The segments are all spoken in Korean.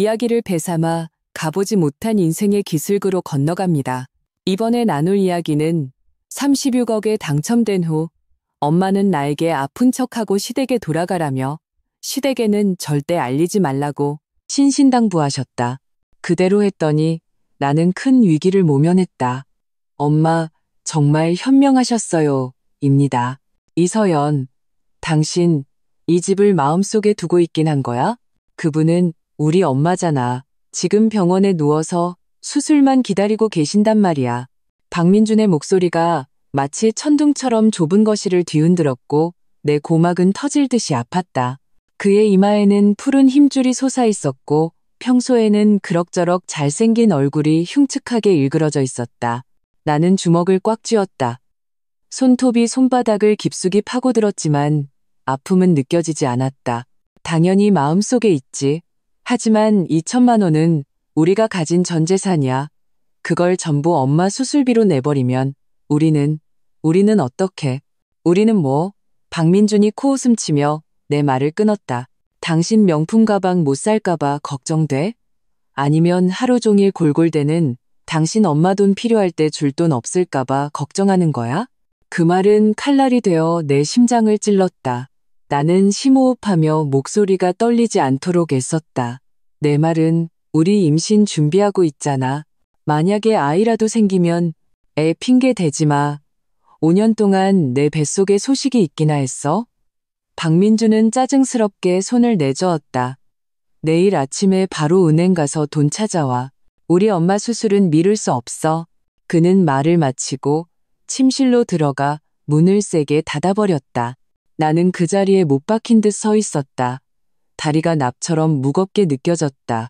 이야기를 배삼아 가보지 못한 인생의 기슭으로 건너갑니다. 이번에 나눌 이야기는 36억에 당첨된 후 엄마는 나에게 아픈 척하고 시댁에 돌아가라며 시댁에는 절대 알리지 말라고 신신당부하셨다. 그대로 했더니 나는 큰 위기를 모면했다. 엄마, 정말 현명하셨어요. 입니다. 이서연, 당신 이 집을 마음속에 두고 있긴 한 거야? 그분은 우리 엄마잖아. 지금 병원에 누워서 수술만 기다리고 계신단 말이야. 박민준의 목소리가 마치 천둥처럼 좁은 거실을 뒤흔들었고 내 고막은 터질 듯이 아팠다. 그의 이마에는 푸른 힘줄이 솟아 있었고 평소에는 그럭저럭 잘생긴 얼굴이 흉측하게 일그러져 있었다. 나는 주먹을 꽉 쥐었다. 손톱이 손바닥을 깊숙이 파고들었지만 아픔은 느껴지지 않았다. 당연히 마음속에 있지. 하지만 2천만 원은 우리가 가진 전 재산이야. 그걸 전부 엄마 수술비로 내버리면 우리는 어떻게? 우리는 뭐? 박민준이 코웃음 치며 내 말을 끊었다. 당신 명품 가방 못 살까봐 걱정돼? 아니면 하루 종일 골골대는 당신 엄마 돈 필요할 때 줄 돈 없을까봐 걱정하는 거야? 그 말은 칼날이 되어 내 심장을 찔렀다. 나는 심호흡하며 목소리가 떨리지 않도록 애썼다. 내 말은 우리 임신 준비하고 있잖아. 만약에 아이라도 생기면 애 핑계 대지 마. 5년 동안 내 뱃속에 소식이 있기나 했어? 박민주는 짜증스럽게 손을 내저었다. 내일 아침에 바로 은행 가서 돈 찾아와. 우리 엄마 수술은 미룰 수 없어. 그는 말을 마치고 침실로 들어가 문을 세게 닫아버렸다. 나는 그 자리에 못 박힌 듯 서 있었다. 다리가 납처럼 무겁게 느껴졌다.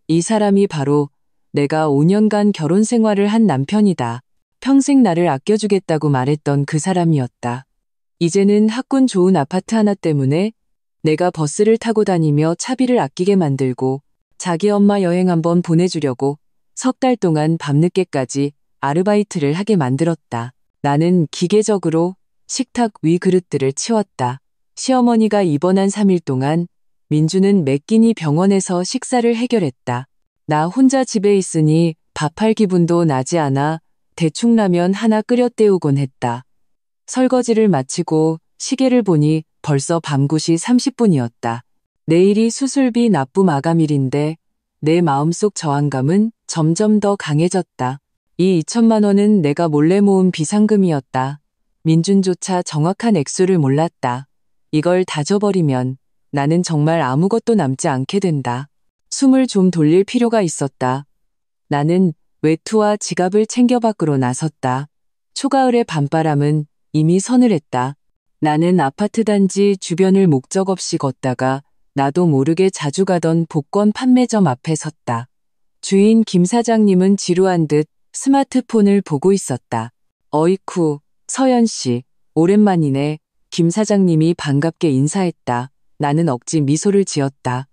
이 사람이 바로 내가 5년간 결혼 생활을 한 남편이다. 평생 나를 아껴주겠다고 말했던 그 사람이었다. 이제는 학군 좋은 아파트 하나 때문에 내가 버스를 타고 다니며 차비를 아끼게 만들고 자기 엄마 여행 한번 보내주려고 석 달 동안 밤늦게까지 아르바이트를 하게 만들었다. 나는 기계적으로 식탁 위 그릇들을 치웠다. 시어머니가 입원한 3일 동안 민주는 매 끼니 병원에서 식사를 해결했다. 나 혼자 집에 있으니 밥할 기분도 나지 않아 대충 라면 하나 끓여 때우곤 했다. 설거지를 마치고 시계를 보니 벌써 밤 9시 30분이었다. 내일이 수술비 납부 마감일인데 내 마음속 저항감은 점점 더 강해졌다. 이 2천만 원은 내가 몰래 모은 비상금이었다. 민준조차 정확한 액수를 몰랐다. 이걸 다 줘버리면 나는 정말 아무것도 남지 않게 된다. 숨을 좀 돌릴 필요가 있었다. 나는 외투와 지갑을 챙겨 밖으로 나섰다. 초가을의 밤바람은 이미 서늘했다. 나는 아파트 단지 주변을 목적 없이 걷다가 나도 모르게 자주 가던 복권 판매점 앞에 섰다. 주인 김 사장님은 지루한 듯 스마트폰을 보고 있었다. 어이쿠, 서연 씨, 오랜만이네. 김 사장님이 반갑게 인사했다. 나는 억지 미소를 지었다.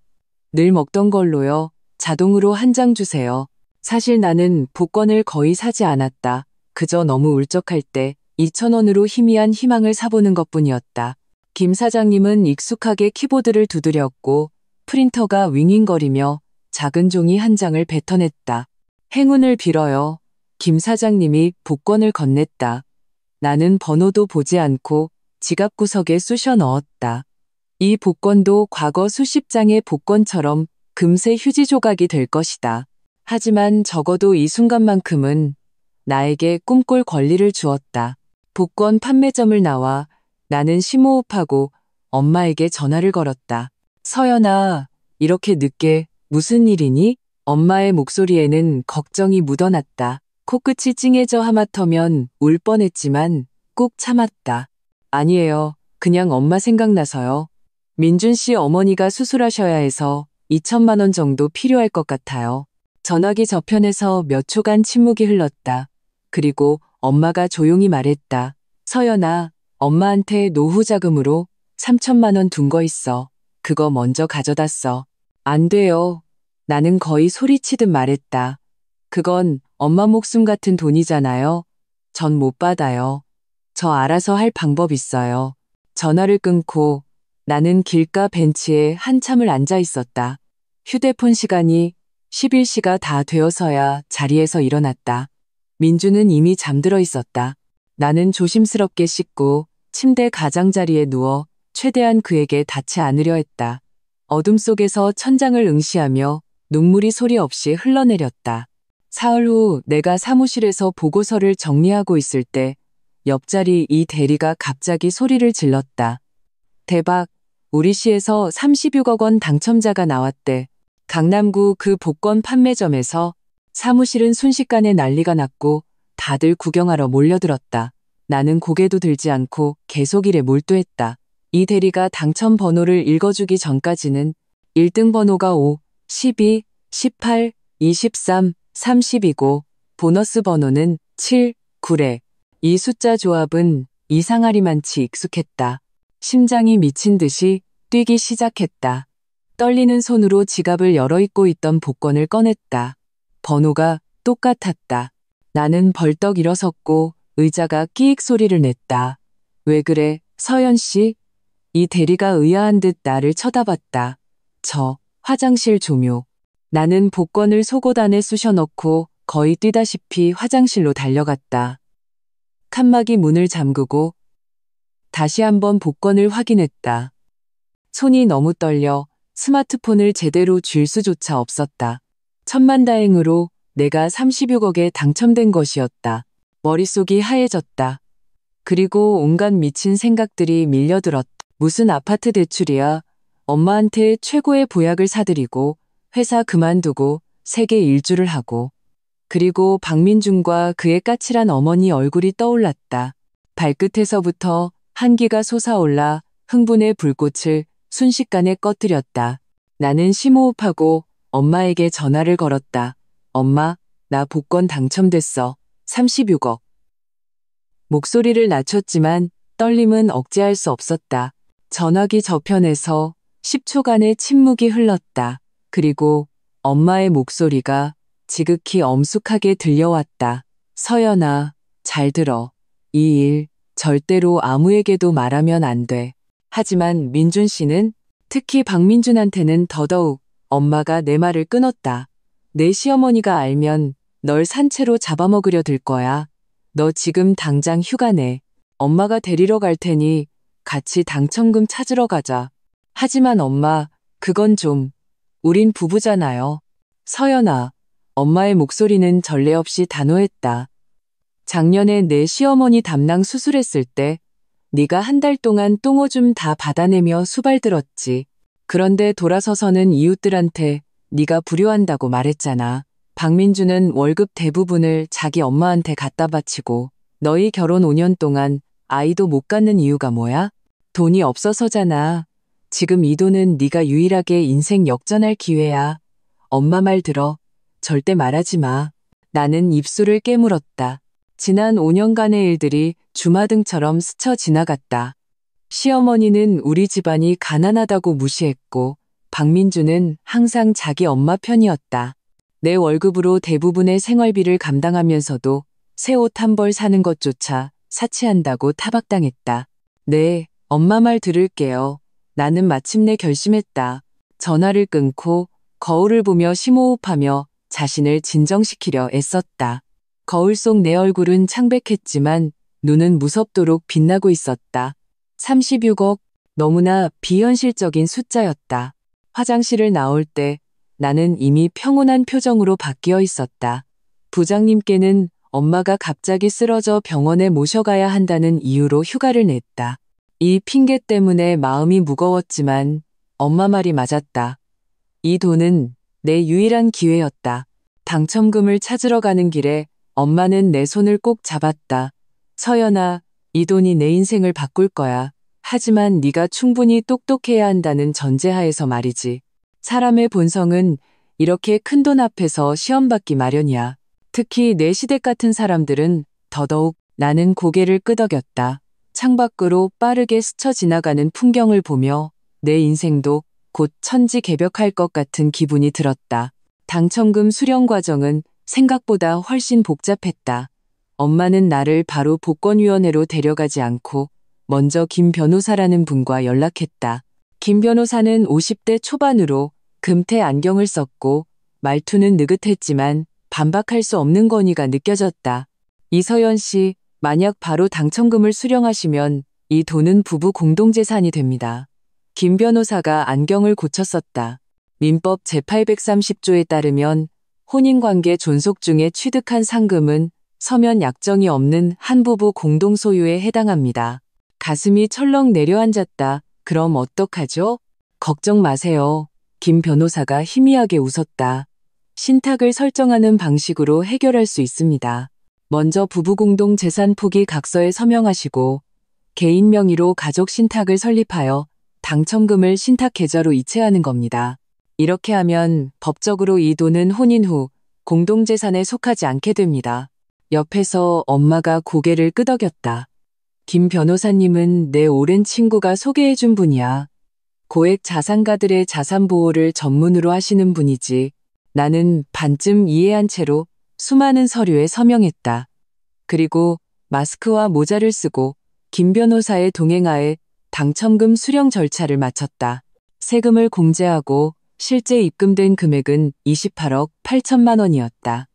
늘 먹던 걸로요. 자동으로 한 장 주세요. 사실 나는 복권을 거의 사지 않았다. 그저 너무 울적할 때 2,000원으로 희미한 희망을 사보는 것뿐이었다. 김 사장님은 익숙하게 키보드를 두드렸고 프린터가 윙윙거리며 작은 종이 한 장을 뱉어냈다. 행운을 빌어요. 김 사장님이 복권을 건넸다. 나는 번호도 보지 않고 지갑 구석에 쑤셔 넣었다. 이 복권도 과거 수십 장의 복권처럼 금세 휴지 조각이 될 것이다. 하지만 적어도 이 순간만큼은 나에게 꿈꿀 권리를 주었다. 복권 판매점을 나와 나는 심호흡하고 엄마에게 전화를 걸었다. 서연아, 이렇게 늦게 무슨 일이니? 엄마의 목소리에는 걱정이 묻어났다. 코끝이 찡해져 하마터면 울 뻔했지만 꾹 참았다. 아니에요. 그냥 엄마 생각나서요. 민준 씨 어머니가 수술하셔야 해서 2천만 원 정도 필요할 것 같아요. 전화기 저편에서 몇 초간 침묵이 흘렀다. 그리고 엄마가 조용히 말했다. 서연아, 엄마한테 노후 자금으로 3천만 원 둔 거 있어. 그거 먼저 가져다 써. 안 돼요. 나는 거의 소리치듯 말했다. 그건 엄마 목숨 같은 돈이잖아요. 전 못 받아요. 저 알아서 할 방법 있어요. 전화를 끊고 나는 길가 벤치에 한참을 앉아 있었다. 휴대폰 시간이 11시가 다 되어서야 자리에서 일어났다. 민주는 이미 잠들어 있었다. 나는 조심스럽게 씻고 침대 가장자리에 누워 최대한 그에게 닿지 않으려 했다. 어둠 속에서 천장을 응시하며 눈물이 소리 없이 흘러내렸다. 사흘 후 내가 사무실에서 보고서를 정리하고 있을 때 옆자리 이 대리가 갑자기 소리를 질렀다. 대박! 우리 시에서 36억 원 당첨자가 나왔대. 강남구 그 복권 판매점에서. 사무실은 순식간에 난리가 났고 다들 구경하러 몰려들었다. 나는 고개도 들지 않고 계속 일에 몰두했다. 이 대리가 당첨 번호를 읽어주기 전까지는 1등 번호가 5, 12, 18, 23, 30이고 보너스 번호는 7, 9래. 이 숫자 조합은 이상하리만치 익숙했다. 심장이 미친 듯이 뛰기 시작했다. 떨리는 손으로 지갑을 열어 입고 있던 복권을 꺼냈다. 번호가 똑같았다. 나는 벌떡 일어섰고 의자가 끼익 소리를 냈다. 왜 그래, 서연 씨? 이 대리가 의아한 듯 나를 쳐다봤다. 저 화장실 조묘. 나는 복권을 속옷 안에 쑤셔넣고 거의 뛰다시피 화장실로 달려갔다. 칸막이 문을 잠그고 다시 한번 복권을 확인했다. 손이 너무 떨려 스마트폰을 제대로 쥘 수조차 없었다. 천만다행으로 내가 36억에 당첨된 것이었다. 머릿속이 하얘졌다. 그리고 온갖 미친 생각들이 밀려들었다. 무슨 아파트 대출이야. 엄마한테 최고의 보약을 사드리고 회사 그만두고 세계 일주를 하고. 그리고 박민준과 그의 까칠한 어머니 얼굴이 떠올랐다. 발끝에서부터 한기가 솟아올라 흥분의 불꽃을 순식간에 꺼뜨렸다. 나는 심호흡하고 엄마에게 전화를 걸었다. 엄마, 나 복권 당첨됐어. 36억. 목소리를 낮췄지만 떨림은 억제할 수 없었다. 전화기 저편에서 10초간의 침묵이 흘렀다. 그리고 엄마의 목소리가 지극히 엄숙하게 들려왔다. 서연아, 잘 들어. 이 일 절대로 아무에게도 말하면 안 돼. 하지만 민준 씨는, 특히 박민준한테는 더더욱. 엄마가 내 말을 끊었다. 내 시어머니가 알면 널 산채로 잡아먹으려 들 거야. 너 지금 당장 휴가 내. 엄마가 데리러 갈 테니 같이 당첨금 찾으러 가자. 하지만 엄마, 그건 좀. 우린 부부잖아요. 서연아, 엄마의 목소리는 전례 없이 단호했다. 작년에 내 시어머니 담낭 수술했을 때 네가 한 달 동안 똥오줌 다 받아내며 수발들었지. 그런데 돌아서서는 이웃들한테 네가 불효한다고 말했잖아. 박민주는 월급 대부분을 자기 엄마한테 갖다 바치고 너희 결혼 5년 동안 아이도 못 갖는 이유가 뭐야? 돈이 없어서잖아. 지금 이 돈은 네가 유일하게 인생 역전할 기회야. 엄마 말 들어. 절대 말하지 마. 나는 입술을 깨물었다. 지난 5년간의 일들이 주마등처럼 스쳐 지나갔다. 시어머니는 우리 집안이 가난하다고 무시했고 박민주는 항상 자기 엄마 편이었다. 내 월급으로 대부분의 생활비를 감당하면서도 새 옷 한 벌 사는 것조차 사치한다고 타박당했다. 네, 엄마 말 들을게요. 나는 마침내 결심했다. 전화를 끊고 거울을 보며 심호흡하며 자신을 진정시키려 애썼다. 거울 속 내 얼굴은 창백했지만 눈은 무섭도록 빛나고 있었다. 36억, 너무나 비현실적인 숫자였다. 화장실을 나올 때 나는 이미 평온한 표정으로 바뀌어 있었다. 부장님께는 엄마가 갑자기 쓰러져 병원에 모셔가야 한다는 이유로 휴가를 냈다. 이 핑계 때문에 마음이 무거웠지만 엄마 말이 맞았다. 이 돈은 내 유일한 기회였다. 당첨금을 찾으러 가는 길에 엄마는 내 손을 꼭 잡았다. 서연아, 이 돈이 내 인생을 바꿀 거야. 하지만 네가 충분히 똑똑해야 한다는 전제하에서 말이지. 사람의 본성은 이렇게 큰 돈 앞에서 시험받기 마련이야. 특히 내 시댁 같은 사람들은 더더욱. 나는 고개를 끄덕였다. 창밖으로 빠르게 스쳐 지나가는 풍경을 보며 내 인생도 곧 천지개벽할 것 같은 기분이 들었다. 당첨금 수령 과정은 생각보다 훨씬 복잡했다. 엄마는 나를 바로 복권위원회로 데려가지 않고 먼저 김 변호사라는 분과 연락했다. 김 변호사는 50대 초반으로 금태 안경을 썼고 말투는 느긋했지만 반박할 수 없는 권위가 느껴졌다. 이서연 씨, 만약 바로 당첨금을 수령하시면 이 돈은 부부 공동재산이 됩니다. 김 변호사가 안경을 고쳤었다. 민법 제830조에 따르면 혼인관계 존속 중에 취득한 상금은 서면 약정이 없는 한 부부 공동 소유에 해당합니다. 가슴이 철렁 내려앉았다. 그럼 어떡하죠? 걱정 마세요. 김 변호사가 희미하게 웃었다. 신탁을 설정하는 방식으로 해결할 수 있습니다. 먼저 부부 공동 재산 포기 각서에 서명하시고 개인 명의로 가족 신탁을 설립하여 당첨금을 신탁 계좌로 이체하는 겁니다. 이렇게 하면 법적으로 이 돈은 혼인 후 공동재산에 속하지 않게 됩니다. 옆에서 엄마가 고개를 끄덕였다. 김 변호사님은 내 오랜 친구가 소개해준 분이야. 고액 자산가들의 자산 보호를 전문으로 하시는 분이지. 나는 반쯤 이해한 채로 수많은 서류에 서명했다. 그리고 마스크와 모자를 쓰고 김 변호사의 동행하에 당첨금 수령 절차를 마쳤다. 세금을 공제하고 실제 입금된 금액은 28억 8천만 원이었다.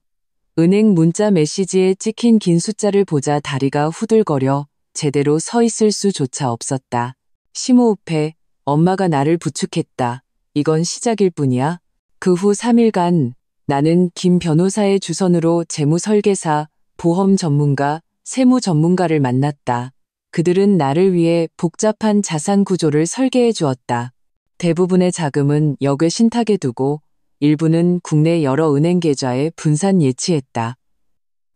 은행 문자 메시지에 찍힌 긴 숫자를 보자 다리가 후들거려 제대로 서 있을 수조차 없었다. 심호흡해 엄마가 나를 부축했다. 이건 시작일 뿐이야. 그 후 3일간 나는 김 변호사의 주선으로 재무설계사, 보험 전문가, 세무 전문가를 만났다. 그들은 나를 위해 복잡한 자산 구조를 설계해 주었다. 대부분의 자금은 역외 신탁에 두고 일부는 국내 여러 은행 계좌에 분산 예치했다.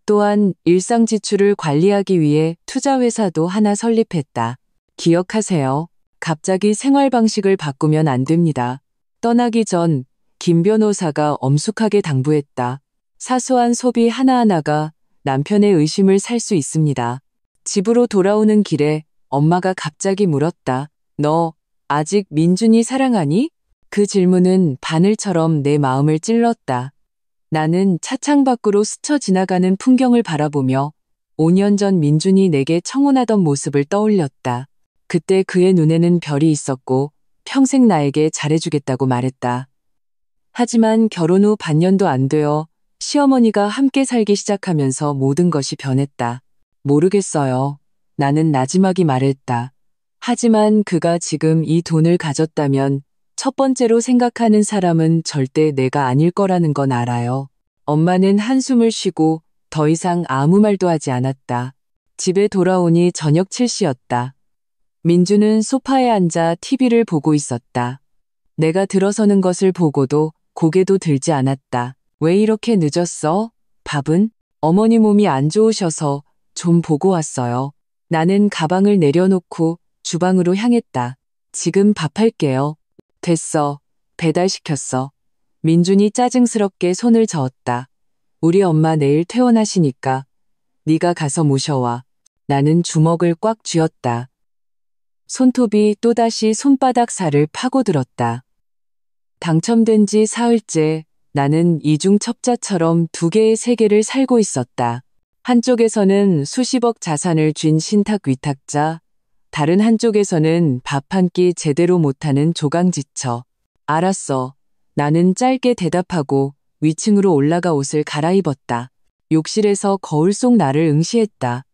또한 일상 지출을 관리하기 위해 투자회사도 하나 설립했다. 기억하세요. 갑자기 생활 방식을 바꾸면 안 됩니다. 떠나기 전 김 변호사가 엄숙하게 당부했다. 사소한 소비 하나하나가 남편의 의심을 살 수 있습니다. 집으로 돌아오는 길에 엄마가 갑자기 물었다. 너 아직 민준이 사랑하니? 그 질문은 바늘처럼 내 마음을 찔렀다. 나는 차창 밖으로 스쳐 지나가는 풍경을 바라보며 5년 전 민준이 내게 청혼하던 모습을 떠올렸다. 그때 그의 눈에는 별이 있었고 평생 나에게 잘해주겠다고 말했다. 하지만 결혼 후 반년도 안 되어 시어머니가 함께 살기 시작하면서 모든 것이 변했다. 모르겠어요. 나는 나지막이 말했다. 하지만 그가 지금 이 돈을 가졌다면 첫 번째로 생각하는 사람은 절대 내가 아닐 거라는 건 알아요. 엄마는 한숨을 쉬고 더 이상 아무 말도 하지 않았다. 집에 돌아오니 저녁 7시였다. 민주는 소파에 앉아 TV를 보고 있었다. 내가 들어서는 것을 보고도 고개도 들지 않았다. 왜 이렇게 늦었어? 밥은? 어머니 몸이 안 좋으셔서 좀 보고 왔어요. 나는 가방을 내려놓고 주방으로 향했다. 지금 밥할게요. 됐어. 배달시켰어. 민준이 짜증스럽게 손을 저었다. 우리 엄마 내일 퇴원하시니까 네가 가서 모셔와. 나는 주먹을 꽉 쥐었다. 손톱이 또다시 손바닥 살을 파고들었다. 당첨된 지 사흘째 나는 이중첩자처럼 두 개의 세계를 살고 있었다. 한쪽에서는 수십억 자산을 쥔 신탁 위탁자, 다른 한쪽에서는 밥 한 끼 제대로 못하는 조강지처. 알았어. 나는 짧게 대답하고 위층으로 올라가 옷을 갈아입었다. 욕실에서 거울 속 나를 응시했다.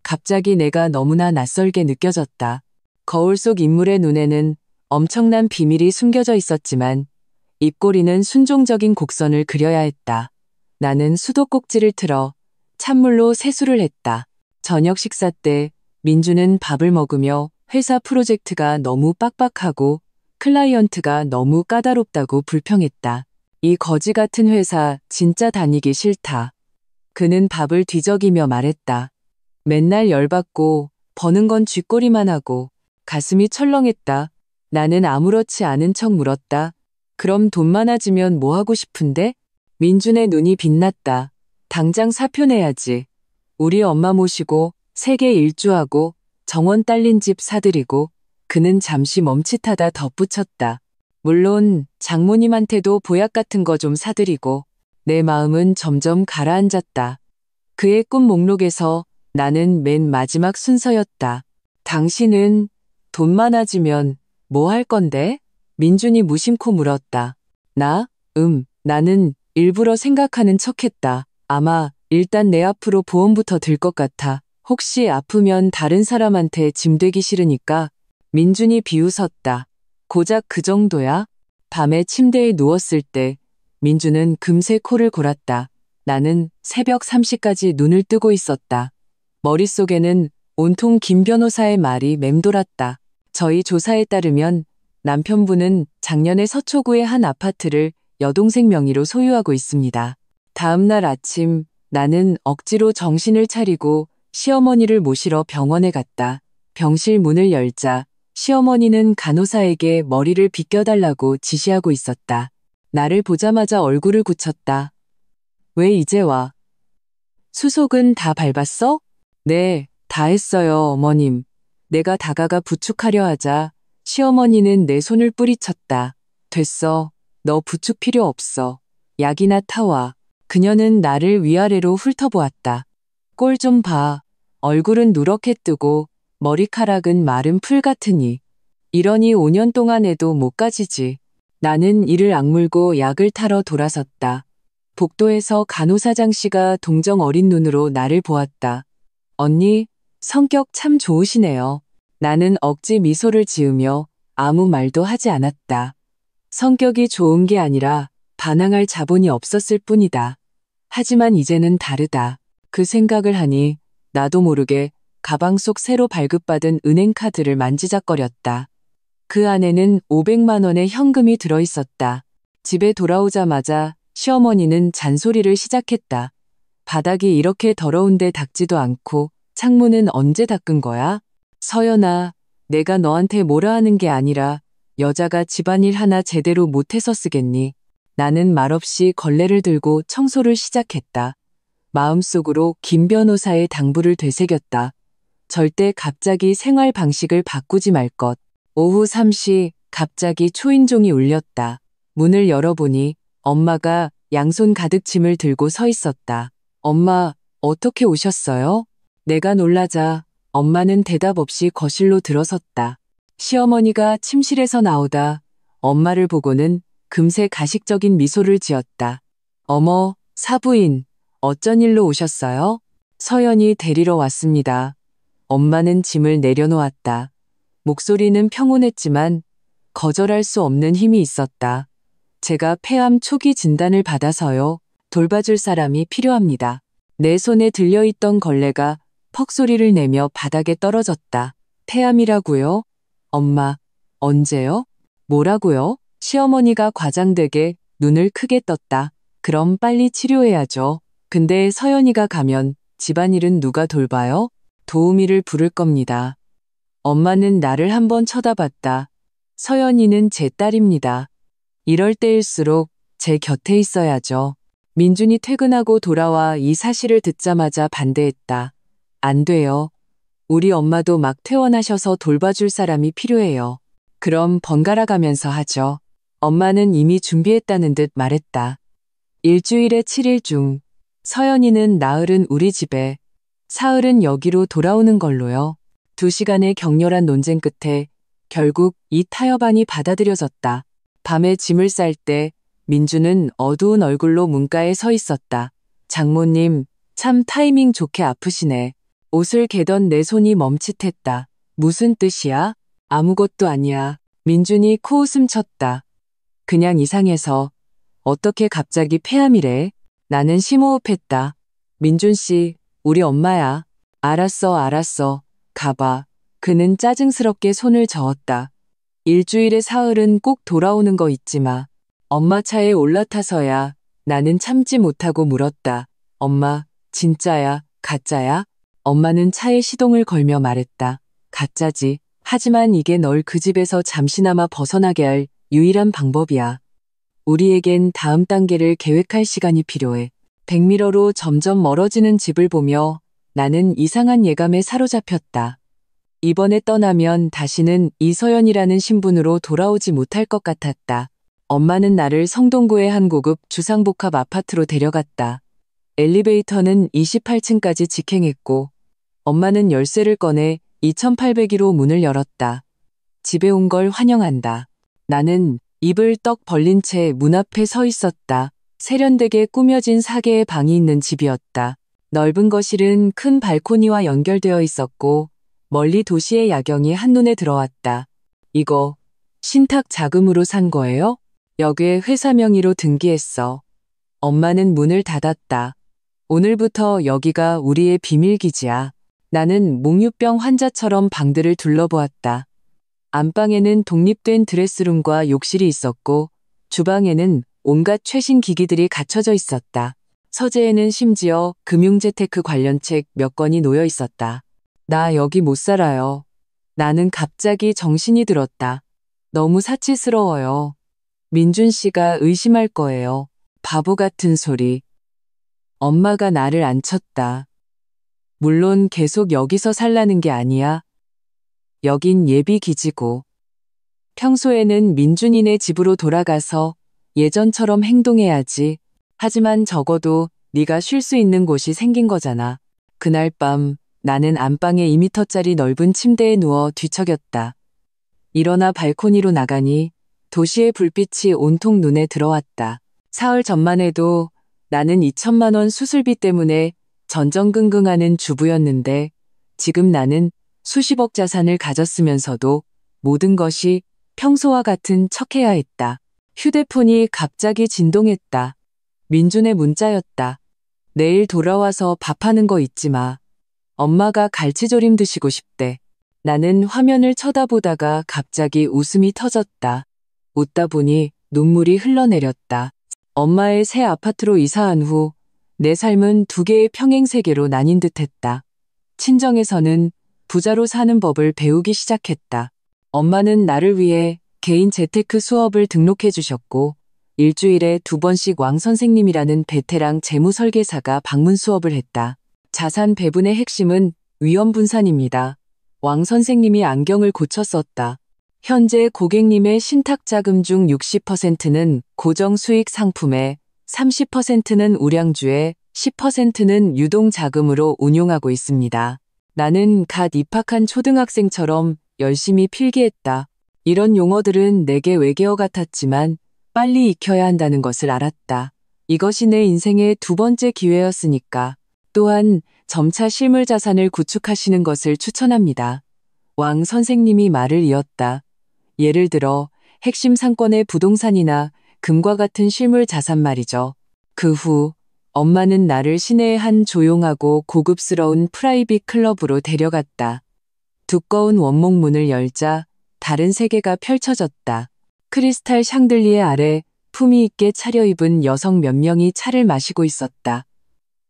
갑자기 내가 너무나 낯설게 느껴졌다. 거울 속 인물의 눈에는 엄청난 비밀이 숨겨져 있었지만 입꼬리는 순종적인 곡선을 그려야 했다. 나는 수도꼭지를 틀어 찬물로 세수를 했다. 저녁 식사 때 민주는 밥을 먹으며 회사 프로젝트가 너무 빡빡하고 클라이언트가 너무 까다롭다고 불평했다. 이 거지 같은 회사 진짜 다니기 싫다. 그는 밥을 뒤적이며 말했다. 맨날 열받고 버는 건 쥐꼬리만 하고. 가슴이 철렁했다. 나는 아무렇지 않은 척 물었다. 그럼 돈 많아지면 뭐 하고 싶은데? 민준의 눈이 빛났다. 당장 사표 내야지. 우리 엄마 모시고 세계 일주하고 정원 딸린 집 사드리고. 그는 잠시 멈칫하다 덧붙였다. 물론 장모님한테도 보약 같은 거 좀 사드리고. 내 마음은 점점 가라앉았다. 그의 꿈 목록에서 나는 맨 마지막 순서였다. 당신은 돈 많아지면 뭐 할 건데? 민준이 무심코 물었다. 나는 일부러 생각하는 척했다. 아마 일단 내 앞으로 보험부터 들 것 같아. 혹시 아프면 다른 사람한테 짐 되기 싫으니까. 민준이 비웃었다. 고작 그 정도야? 밤에 침대에 누웠을 때 민준은 금세 코를 골았다. 나는 새벽 3시까지 눈을 뜨고 있었다. 머릿속에는 온통 김 변호사의 말이 맴돌았다. 저희 조사에 따르면 남편분은 작년에 서초구의 한 아파트를 여동생 명의로 소유하고 있습니다. 다음 날 아침 나는 억지로 정신을 차리고 시어머니를 모시러 병원에 갔다. 병실 문을 열자 시어머니는 간호사에게 머리를 빗겨달라고 지시하고 있었다. 나를 보자마자 얼굴을 굳혔다. 왜 이제 와? 수속은 다 밟았어? 네, 다 했어요, 어머님. 내가 다가가 부축하려 하자 시어머니는 내 손을 뿌리쳤다. 됐어. 너 부축 필요 없어. 약이나 타와. 그녀는 나를 위아래로 훑어보았다. 꼴 좀 봐. 얼굴은 누렇게 뜨고 머리카락은 마른 풀 같으니. 이러니 5년 동안 해도 못 가지지. 나는 이를 악물고 약을 타러 돌아섰다. 복도에서 간호사장 씨가 동정 어린 눈으로 나를 보았다. 언니, 성격 참 좋으시네요. 나는 억지 미소를 지으며 아무 말도 하지 않았다. 성격이 좋은 게 아니라 반항할 자본이 없었을 뿐이다. 하지만 이제는 다르다. 그 생각을 하니 나도 모르게 가방 속 새로 발급받은 은행카드를 만지작거렸다. 그 안에는 500만 원의 현금이 들어있었다. 집에 돌아오자마자 시어머니는 잔소리를 시작했다. 바닥이 이렇게 더러운데 닦지도 않고 창문은 언제 닦은 거야? 서연아, 내가 너한테 뭐라 하는 게 아니라 여자가 집안일 하나 제대로 못해서 쓰겠니? 나는 말없이 걸레를 들고 청소를 시작했다. 마음속으로 김 변호사의 당부를 되새겼다. 절대 갑자기 생활 방식을 바꾸지 말 것. 오후 3시 갑자기 초인종이 울렸다. 문을 열어보니 엄마가 양손 가득 짐을 들고 서 있었다. 엄마, 어떻게 오셨어요? 내가 놀라자 엄마는 대답 없이 거실로 들어섰다. 시어머니가 침실에서 나오다 엄마를 보고는 금세 가식적인 미소를 지었다. 어머, 사부인, 어쩐 일로 오셨어요? 서연이 데리러 왔습니다. 엄마는 짐을 내려놓았다. 목소리는 평온했지만 거절할 수 없는 힘이 있었다. 제가 폐암 초기 진단을 받아서요. 돌봐줄 사람이 필요합니다. 내 손에 들려있던 걸레가 퍽 소리를 내며 바닥에 떨어졌다. 폐암이라고요? 엄마, 언제요? 뭐라고요? 시어머니가 과장되게 눈을 크게 떴다. 그럼 빨리 치료해야죠. 근데 서연이가 가면 집안일은 누가 돌봐요? 도우미를 부를 겁니다. 엄마는 나를 한번 쳐다봤다. 서연이는 제 딸입니다. 이럴 때일수록 제 곁에 있어야죠. 민준이 퇴근하고 돌아와 이 사실을 듣자마자 반대했다. 안 돼요. 우리 엄마도 막 퇴원하셔서 돌봐줄 사람이 필요해요. 그럼 번갈아 가면서 하죠. 엄마는 이미 준비했다는 듯 말했다. 일주일에 7일 중 서연이는 나흘은 우리 집에, 사흘은 여기로 돌아오는 걸로요. 2시간의 격렬한 논쟁 끝에 결국 이 타협안이 받아들여졌다. 밤에 짐을 쌀 때 민주는 어두운 얼굴로 문가에 서 있었다. 장모님, 참 타이밍 좋게 아프시네. 옷을 개던 내 손이 멈칫했다. 무슨 뜻이야? 아무것도 아니야. 민준이 코웃음 쳤다. 그냥 이상해서. 어떻게 갑자기 폐암이래? 나는 심호흡했다. 민준 씨, 우리 엄마야. 알았어. 가봐. 그는 짜증스럽게 손을 저었다. 일주일에 사흘은 꼭 돌아오는 거 잊지 마. 엄마 차에 올라타서야 나는 참지 못하고 물었다. 엄마, 진짜야, 가짜야? 엄마는 차에 시동을 걸며 말했다. 가짜지. 하지만 이게 널 그 집에서 잠시나마 벗어나게 할 유일한 방법이야. 우리에겐 다음 단계를 계획할 시간이 필요해. 백미러로 점점 멀어지는 집을 보며 나는 이상한 예감에 사로잡혔다. 이번에 떠나면 다시는 이서연이라는 신분으로 돌아오지 못할 것 같았다. 엄마는 나를 성동구의 한 고급 주상복합 아파트로 데려갔다. 엘리베이터는 28층까지 직행했고 엄마는 열쇠를 꺼내 2802로 문을 열었다. 집에 온 걸 환영한다. 나는 입을 떡 벌린 채 문 앞에 서 있었다. 세련되게 꾸며진 4개의 방이 있는 집이었다. 넓은 거실은 큰 발코니와 연결되어 있었고 멀리 도시의 야경이 한눈에 들어왔다. 이거 신탁 자금으로 산 거예요? 여기에 회사 명의로 등기했어. 엄마는 문을 닫았다. 오늘부터 여기가 우리의 비밀기지야. 나는 몽유병 환자처럼 방들을 둘러보았다. 안방에는 독립된 드레스룸과 욕실이 있었고 주방에는 온갖 최신 기기들이 갖춰져 있었다. 서재에는 심지어 금융재테크 관련 책 몇 권이 놓여 있었다. 나 여기 못 살아요. 나는 갑자기 정신이 들었다. 너무 사치스러워요. 민준 씨가 의심할 거예요. 바보 같은 소리. 엄마가 나를 안쳤다. 물론 계속 여기서 살라는 게 아니야. 여긴 예비 기지고. 평소에는 민준이네 집으로 돌아가서 예전처럼 행동해야지. 하지만 적어도 네가 쉴 수 있는 곳이 생긴 거잖아. 그날 밤 나는 안방에 2m짜리 넓은 침대에 누워 뒤척였다. 일어나 발코니로 나가니 도시의 불빛이 온통 눈에 들어왔다. 사흘 전만 해도 나는 2천만 원 수술비 때문에 전전긍긍하는 주부였는데 지금 나는 수십억 자산을 가졌으면서도 모든 것이 평소와 같은 척해야 했다. 휴대폰이 갑자기 진동했다. 민준의 문자였다. 내일 돌아와서 밥하는 거 잊지 마. 엄마가 갈치조림 드시고 싶대. 나는 화면을 쳐다보다가 갑자기 웃음이 터졌다. 웃다 보니 눈물이 흘러내렸다. 엄마의 새 아파트로 이사한 후 내 삶은 2개의 평행세계로 나뉜 듯했다. 친정에서는 부자로 사는 법을 배우기 시작했다. 엄마는 나를 위해 개인 재테크 수업을 등록해 주셨고 일주일에 2번씩 왕 선생님이라는 베테랑 재무설계사가 방문 수업을 했다. 자산 배분의 핵심은 위험 분산입니다. 왕 선생님이 안경을 고쳐 썼다. 현재 고객님의 신탁 자금 중 60%는 고정 수익 상품에 30%는 우량주에 10%는 유동 자금으로 운용하고 있습니다. 나는 갓 입학한 초등학생처럼 열심히 필기했다. 이런 용어들은 내게 외계어 같았지만 빨리 익혀야 한다는 것을 알았다. 이것이 내 인생의 2번째 기회였으니까. 또한 점차 실물 자산을 구축하시는 것을 추천합니다. 왕 선생님이 말을 이었다. 예를 들어 핵심 상권의 부동산이나 금과 같은 실물 자산 말이죠. 그 후 엄마는 나를 시내의 한 조용하고 고급스러운 프라이빗 클럽으로 데려갔다. 두꺼운 원목 문을 열자 다른 세계가 펼쳐졌다. 크리스탈 샹들리에 아래 품위 있게 차려입은 여성 몇 명이 차를 마시고 있었다.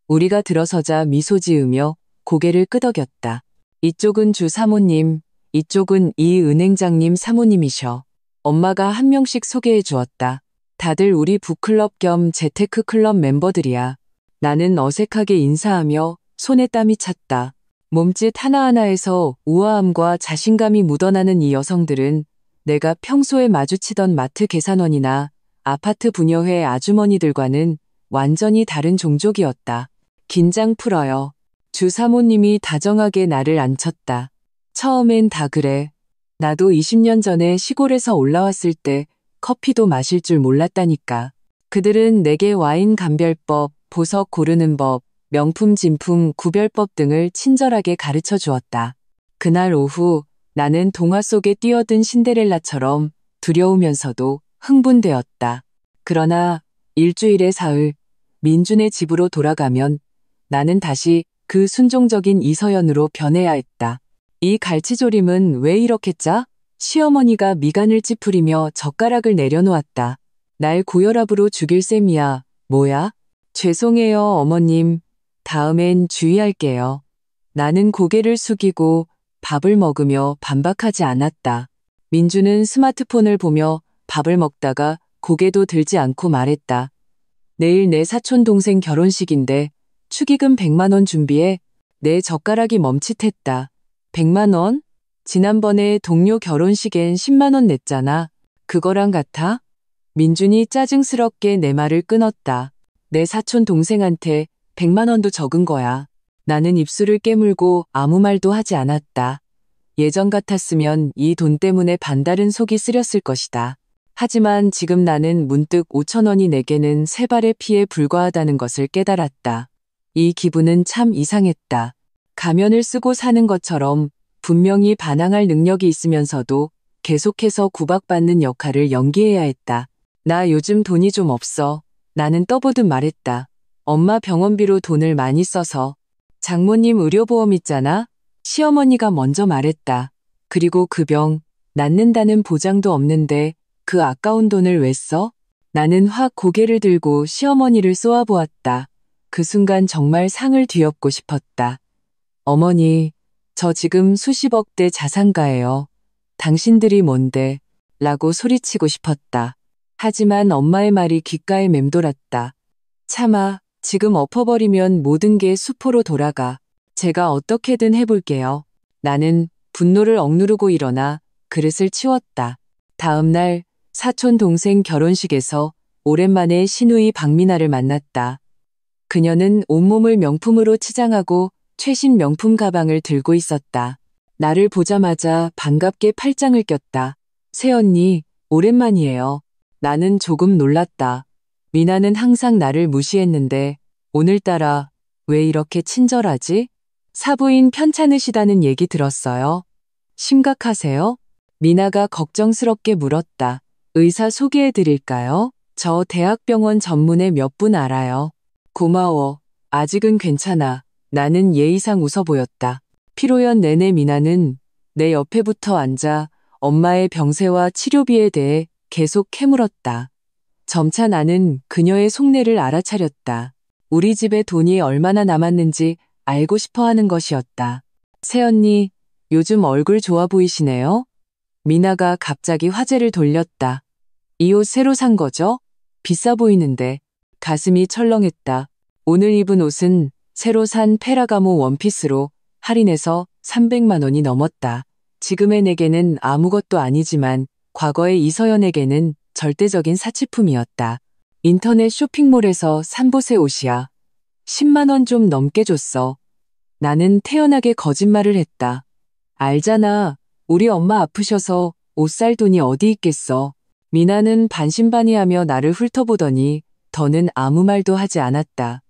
우리가 들어서자 미소 지으며 고개를 끄덕였다. 이쪽은 주 사모님, 이쪽은 이 은행장님 사모님이셔. 엄마가 한 명씩 소개해 주었다. 다들 우리 북클럽 겸 재테크 클럽 멤버들이야. 나는 어색하게 인사하며 손에 땀이 찼다. 몸짓 하나하나에서 우아함과 자신감이 묻어나는 이 여성들은 내가 평소에 마주치던 마트 계산원이나 아파트 부녀회 아주머니들과는 완전히 다른 종족이었다. 긴장 풀어요. 주 사모님이 다정하게 나를 안쳤다. 처음엔 다 그래. 나도 20년 전에 시골에서 올라왔을 때 커피도 마실 줄 몰랐다니까. 그들은 내게 와인 감별법, 보석 고르는 법, 명품 진품 구별법 등을 친절하게 가르쳐 주었다. 그날 오후 나는 동화 속에 뛰어든 신데렐라처럼 두려우면서도 흥분되었다. 그러나 일주일의 사흘, 민준의 집으로 돌아가면 나는 다시 그 순종적인 이서연으로 변해야 했다. 이 갈치조림은 왜 이렇게 짜? 시어머니가 미간을 찌푸리며 젓가락을 내려놓았다. 날 고혈압으로 죽일 셈이야. 뭐야? 죄송해요, 어머님. 다음엔 주의할게요. 나는 고개를 숙이고 밥을 먹으며 반박하지 않았다. 민주는 스마트폰을 보며 밥을 먹다가 고개도 들지 않고 말했다. 내일 내 사촌 동생 결혼식인데 축의금 100만 원 준비해. 내 젓가락이 멈칫했다. 100만 원? 지난번에 동료 결혼식엔 10만 원 냈잖아. 그거랑 같아? 민준이 짜증스럽게 내 말을 끊었다. 내 사촌 동생한테 100만 원도 적은 거야. 나는 입술을 깨물고 아무 말도 하지 않았다. 예전 같았으면 이 돈 때문에 반달은 속이 쓰렸을 것이다. 하지만 지금 나는 문득 5천 원이 내게는 세 발의 피에 불과하다는 것을 깨달았다. 이 기분은 참 이상했다. 가면을 쓰고 사는 것처럼 분명히 반항할 능력이 있으면서도 계속해서 구박받는 역할을 연기해야 했다. 나 요즘 돈이 좀 없어. 나는 떠보듯 말했다. 엄마 병원비로 돈을 많이 써서. 장모님 의료보험 있잖아? 시어머니가 먼저 말했다. 그리고 그 병 낫는다는 보장도 없는데 그 아까운 돈을 왜 써? 나는 확 고개를 들고 시어머니를 쏘아보았다. 그 순간 정말 상을 뒤엎고 싶었다. 어머니, 저 지금 수십억대 자산가예요. 당신들이 뭔데? 라고 소리치고 싶었다. 하지만 엄마의 말이 귓가에 맴돌았다. 차마, 지금 엎어버리면 모든 게 수포로 돌아가. 제가 어떻게든 해볼게요. 나는 분노를 억누르고 일어나 그릇을 치웠다. 다음 날 사촌 동생 결혼식에서 오랜만에 시누이 박미나를 만났다. 그녀는 온몸을 명품으로 치장하고 최신 명품 가방을 들고 있었다. 나를 보자마자 반갑게 팔짱을 꼈다. 새언니, 오랜만이에요. 나는 조금 놀랐다. 미나는 항상 나를 무시했는데 오늘따라 왜 이렇게 친절하지? 사부인 편찮으시다는 얘기 들었어요. 심각하세요? 미나가 걱정스럽게 물었다. 의사 소개해 드릴까요? 저 대학병원 전문의 몇 분 알아요. 고마워. 아직은 괜찮아. 나는 예의상 웃어 보였다. 피로연 내내 미나는 내 옆에 붙어 앉아 엄마의 병세와 치료비에 대해 계속 캐물었다. 점차 나는 그녀의 속내를 알아차렸다. 우리 집에 돈이 얼마나 남았는지 알고 싶어 하는 것이었다. 새언니, 요즘 얼굴 좋아 보이시네요? 미나가 갑자기 화제를 돌렸다. 이 옷 새로 산 거죠? 비싸 보이는데. 가슴이 철렁했다. 오늘 입은 옷은 새로 산 페라가모 원피스로 할인해서 300만 원이 넘었다. 지금의 내게는 아무것도 아니지만 과거의 이서연에게는 절대적인 사치품이었다. 인터넷 쇼핑몰에서 산 보세 옷이야. 10만 원 좀 넘게 줬어. 나는 태연하게 거짓말을 했다. 알잖아. 우리 엄마 아프셔서 옷 살 돈이 어디 있겠어. 미나는 반신반의하며 나를 훑어보더니 더는 아무 말도 하지 않았다.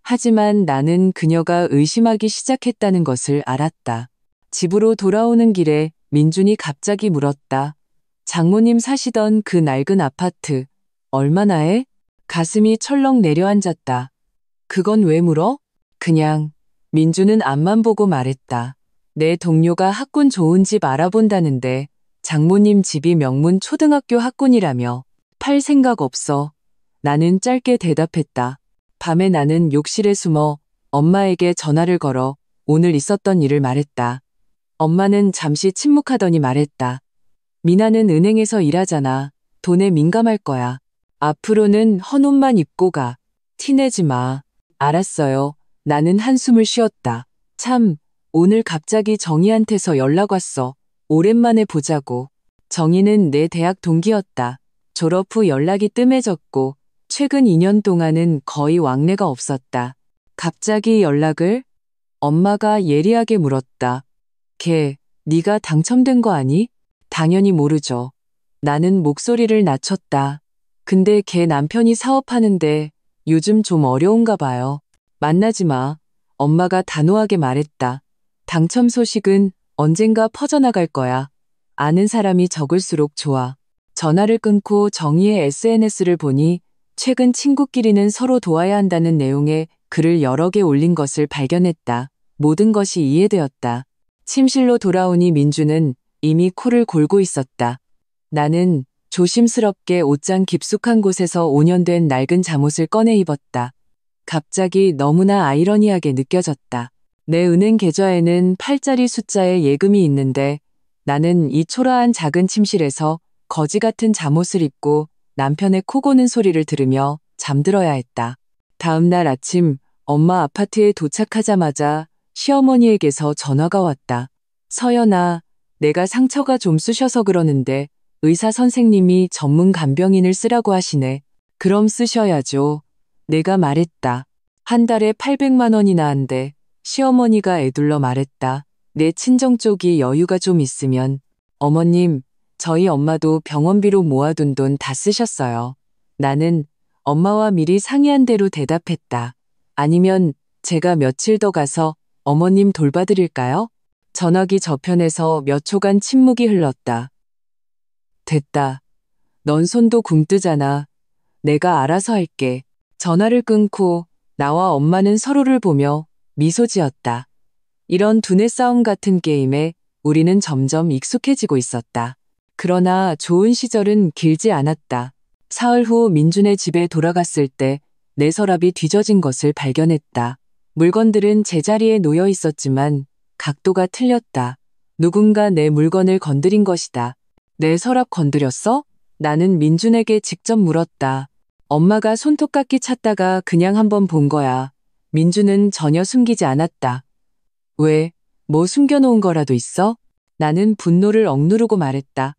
하지만 나는 그녀가 의심하기 시작했다는 것을 알았다. 집으로 돌아오는 길에 민준이 갑자기 물었다. 장모님 사시던 그 낡은 아파트 얼마나 해? 가슴이 철렁 내려앉았다. 그건 왜 물어? 그냥. 민준은 앞만 보고 말했다. 내 동료가 학군 좋은 집 알아본다는데 장모님 집이 명문 초등학교 학군이라며. 팔 생각 없어. 나는 짧게 대답했다. 밤에 나는 욕실에 숨어 엄마에게 전화를 걸어 오늘 있었던 일을 말했다. 엄마는 잠시 침묵하더니 말했다. 미나는 은행에서 일하잖아. 돈에 민감할 거야. 앞으로는 헌옷만 입고 가. 티내지 마. 알았어요. 나는 한숨을 쉬었다. 참, 오늘 갑자기 정희한테서 연락 왔어. 오랜만에 보자고. 정희는 내 대학 동기였다. 졸업 후 연락이 뜸해졌고 최근 2년 동안은 거의 왕래가 없었다. 갑자기 연락을? 엄마가 예리하게 물었다. 걔, 네가 당첨된 거 아니? 당연히 모르죠. 나는 목소리를 낮췄다. 근데 걔 남편이 사업하는데 요즘 좀 어려운가 봐요. 만나지 마. 엄마가 단호하게 말했다. 당첨 소식은 언젠가 퍼져나갈 거야. 아는 사람이 적을수록 좋아. 전화를 끊고 정희의 SNS를 보니 최근 친구끼리는 서로 도와야 한다는 내용의 글을 여러 개 올린 것을 발견했다. 모든 것이 이해되었다. 침실로 돌아오니 민주는 이미 코를 골고 있었다. 나는 조심스럽게 옷장 깊숙한 곳에서 5년 된 낡은 잠옷을 꺼내 입었다. 갑자기 너무나 아이러니하게 느껴졌다. 내 은행 계좌에는 8자리 숫자의 예금이 있는데 나는 이 초라한 작은 침실에서 거지 같은 잠옷을 입고 남편의 코 고는 소리를 들으며 잠들어야 했다. 다음 날 아침 엄마 아파트에 도착하자마자 시어머니에게서 전화가 왔다. 서연아, 내가 상처가 좀 쑤셔서 그러는데 의사 선생님이 전문 간병인을 쓰라고 하시네. 그럼 쓰셔야죠. 내가 말했다. 한 달에 800만 원이나 한대. 시어머니가 애둘러 말했다. 내 친정 쪽이 여유가 좀 있으면. 어머님, 저희 엄마도 병원비로 모아둔 돈 다 쓰셨어요. 나는 엄마와 미리 상의한 대로 대답했다. 아니면 제가 며칠 더 가서 어머님 돌봐드릴까요? 전화기 저편에서 몇 초간 침묵이 흘렀다. 됐다. 넌 손도 굼뜨잖아. 내가 알아서 할게. 전화를 끊고 나와 엄마는 서로를 보며 미소 지었다. 이런 두뇌 싸움 같은 게임에 우리는 점점 익숙해지고 있었다. 그러나 좋은 시절은 길지 않았다. 사흘 후 민준의 집에 돌아갔을 때 내 서랍이 뒤져진 것을 발견했다. 물건들은 제자리에 놓여 있었지만 각도가 틀렸다. 누군가 내 물건을 건드린 것이다. 내 서랍 건드렸어? 나는 민준에게 직접 물었다. 엄마가 손톱깎이 찾다가 그냥 한번 본 거야. 민준은 전혀 숨기지 않았다. 왜? 뭐 숨겨놓은 거라도 있어? 나는 분노를 억누르고 말했다.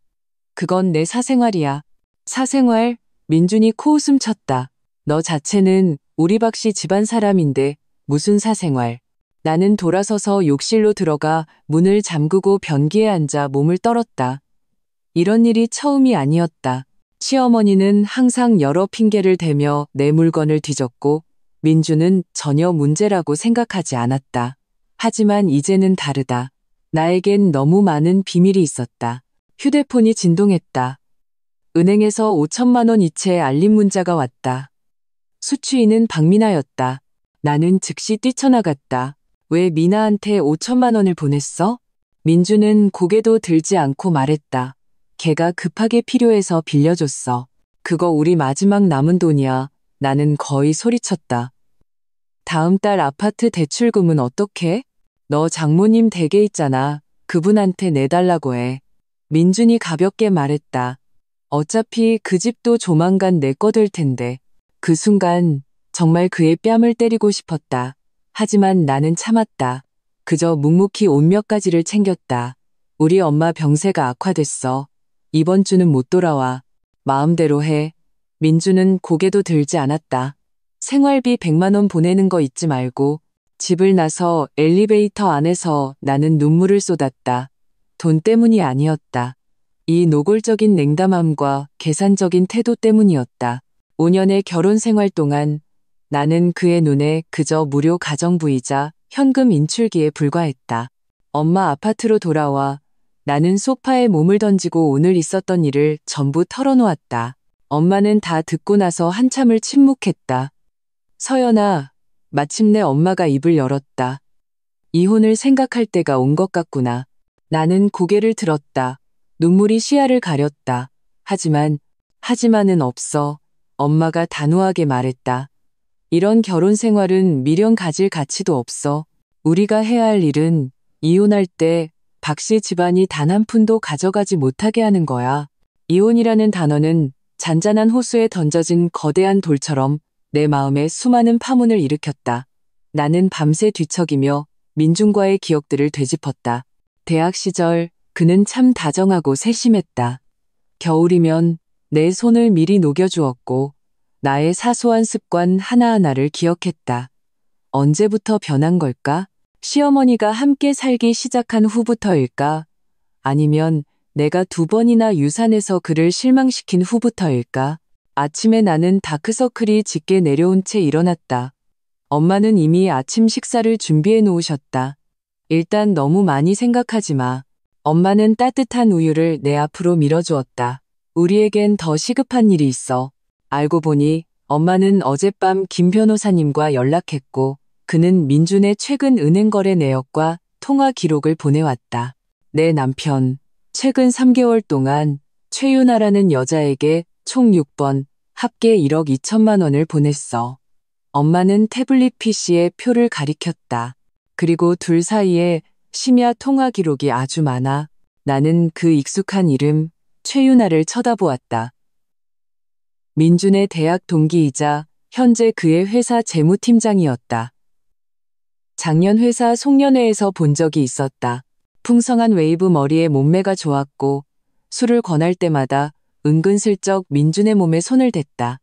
그건 내 사생활이야. 사생활? 민준이 코웃음 쳤다. 너 자체는 우리 박씨 집안 사람인데 무슨 사생활. 나는 돌아서서 욕실로 들어가 문을 잠그고 변기에 앉아 몸을 떨었다. 이런 일이 처음이 아니었다. 시어머니는 항상 여러 핑계를 대며 내 물건을 뒤졌고 민준은 전혀 문제라고 생각하지 않았다. 하지만 이제는 다르다. 나에겐 너무 많은 비밀이 있었다. 휴대폰이 진동했다. 은행에서 5천만 원 이체 알림 문자가 왔다. 수취인은 박미나였다. 나는 즉시 뛰쳐나갔다. 왜 미나한테 5천만 원을 보냈어? 민주는 고개도 들지 않고 말했다. 걔가 급하게 필요해서 빌려줬어. 그거 우리 마지막 남은 돈이야. 나는 거의 소리쳤다. 다음 달 아파트 대출금은 어떻게? 너 장모님 댁에 있잖아. 그분한테 내달라고 해. 민준이 가볍게 말했다. 어차피 그 집도 조만간 내 거 될 텐데. 그 순간 정말 그의 뺨을 때리고 싶었다. 하지만 나는 참았다. 그저 묵묵히 옷 몇 가지를 챙겼다. 우리 엄마 병세가 악화됐어. 이번 주는 못 돌아와. 마음대로 해. 민주는 고개도 들지 않았다. 생활비 100만 원 보내는 거 잊지 말고. 집을 나서 엘리베이터 안에서 나는 눈물을 쏟았다. 돈 때문이 아니었다. 이 노골적인 냉담함과 계산적인 태도 때문이었다. 5년의 결혼 생활 동안 나는 그의 눈에 그저 무료 가정부이자 현금 인출기에 불과했다. 엄마 아파트로 돌아와 나는 소파에 몸을 던지고 오늘 있었던 일을 전부 털어놓았다. 엄마는 다 듣고 나서 한참을 침묵했다. 서연아, 마침내 엄마가 입을 열었다. 이혼을 생각할 때가 온 것 같구나. 나는 고개를 들었다. 눈물이 시야를 가렸다. 하지만은 없어. 엄마가 단호하게 말했다. 이런 결혼 생활은 미련 가질 가치도 없어. 우리가 해야 할 일은 이혼할 때 박씨 집안이 단 한 푼도 가져가지 못하게 하는 거야. 이혼이라는 단어는 잔잔한 호수에 던져진 거대한 돌처럼 내 마음에 수많은 파문을 일으켰다. 나는 밤새 뒤척이며 민준과의 기억들을 되짚었다. 대학 시절 그는 참 다정하고 세심했다. 겨울이면 내 손을 미리 녹여주었고 나의 사소한 습관 하나하나를 기억했다. 언제부터 변한 걸까? 시어머니가 함께 살기 시작한 후부터일까? 아니면 내가 2번이나 유산해서 그를 실망시킨 후부터일까? 아침에 나는 다크서클이 짙게 내려온 채 일어났다. 엄마는 이미 아침 식사를 준비해 놓으셨다. 일단 너무 많이 생각하지 마. 엄마는 따뜻한 우유를 내 앞으로 밀어주었다. 우리에겐 더 시급한 일이 있어. 알고 보니 엄마는 어젯밤 김 변호사님과 연락했고 그는 민준의 최근 은행 거래 내역과 통화 기록을 보내왔다. 내 남편, 최근 3개월 동안 최윤아라는 여자에게 총 6번, 합계 1억 2천만 원을 보냈어. 엄마는 태블릿 PC에 표를 가리켰다. 그리고 둘 사이에 심야 통화 기록이 아주 많아. 나는 그 익숙한 이름, 최윤아를 쳐다보았다. 민준의 대학 동기이자 현재 그의 회사 재무팀장이었다. 작년 회사 송년회에서 본 적이 있었다. 풍성한 웨이브 머리에 몸매가 좋았고 술을 권할 때마다 은근슬쩍 민준의 몸에 손을 댔다.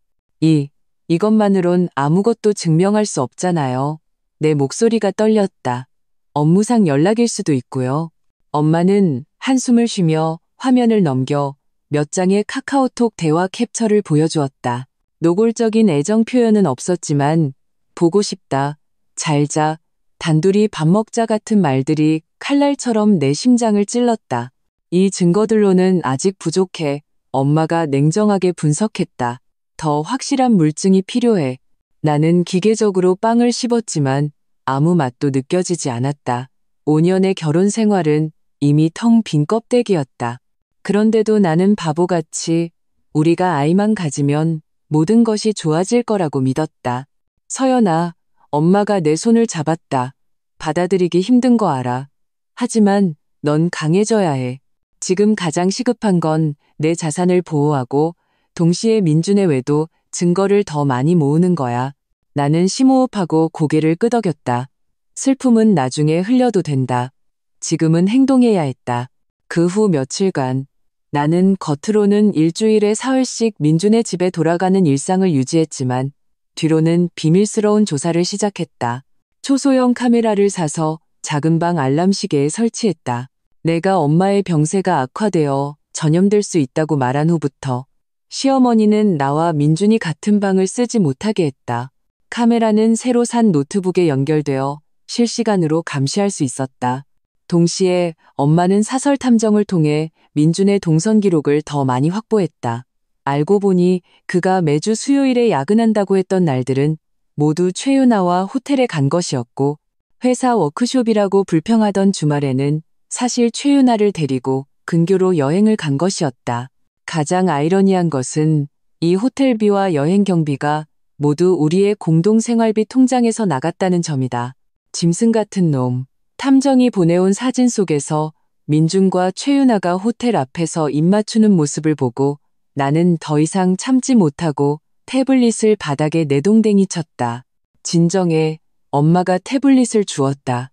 이것만으론 아무것도 증명할 수 없잖아요. 내 목소리가 떨렸다. 업무상 연락일 수도 있고요. 엄마는 한숨을 쉬며 화면을 넘겨 몇 장의 카카오톡 대화 캡처를 보여주었다. 노골적인 애정 표현은 없었지만 보고 싶다, 잘 자, 단둘이 밥 먹자 같은 말들이 칼날처럼 내 심장을 찔렀다. 이 증거들로는 아직 부족해. 엄마가 냉정하게 분석했다. 더 확실한 물증이 필요해. 나는 기계적으로 빵을 씹었지만 아무 맛도 느껴지지 않았다. 5년의 결혼 생활은 이미 텅 빈 껍데기였다. 그런데도 나는 바보같이 우리가 아이만 가지면 모든 것이 좋아질 거라고 믿었다. 서연아, 엄마가 내 손을 잡았다. 받아들이기 힘든 거 알아. 하지만 넌 강해져야 해. 지금 가장 시급한 건 내 자산을 보호하고 동시에 민준의 외도 증거를 더 많이 모으는 거야. 나는 심호흡하고 고개를 끄덕였다. 슬픔은 나중에 흘려도 된다. 지금은 행동해야 했다. 그 후 며칠간 나는 겉으로는 일주일에 사흘씩 민준의 집에 돌아가는 일상을 유지했지만 뒤로는 비밀스러운 조사를 시작했다. 초소형 카메라를 사서 작은 방 알람 시계에 설치했다. 내가 엄마의 병세가 악화되어 전염될 수 있다고 말한 후부터 시어머니는 나와 민준이 같은 방을 쓰지 못하게 했다. 카메라는 새로 산 노트북에 연결되어 실시간으로 감시할 수 있었다. 동시에 엄마는 사설 탐정을 통해 민준의 동선 기록을 더 많이 확보했다. 알고 보니 그가 매주 수요일에 야근한다고 했던 날들은 모두 최윤아와 호텔에 간 것이었고 회사 워크숍이라고 불평하던 주말에는 사실 최윤아를 데리고 근교로 여행을 간 것이었다. 가장 아이러니한 것은 이 호텔비와 여행 경비가 모두 우리의 공동생활비 통장에서 나갔다는 점이다. 짐승 같은 놈. 탐정이 보내온 사진 속에서 민준과 최윤아가 호텔 앞에서 입 맞추는 모습을 보고 나는 더 이상 참지 못하고 태블릿을 바닥에 내동댕이 쳤다. 진정해, 엄마가 태블릿을 주었다.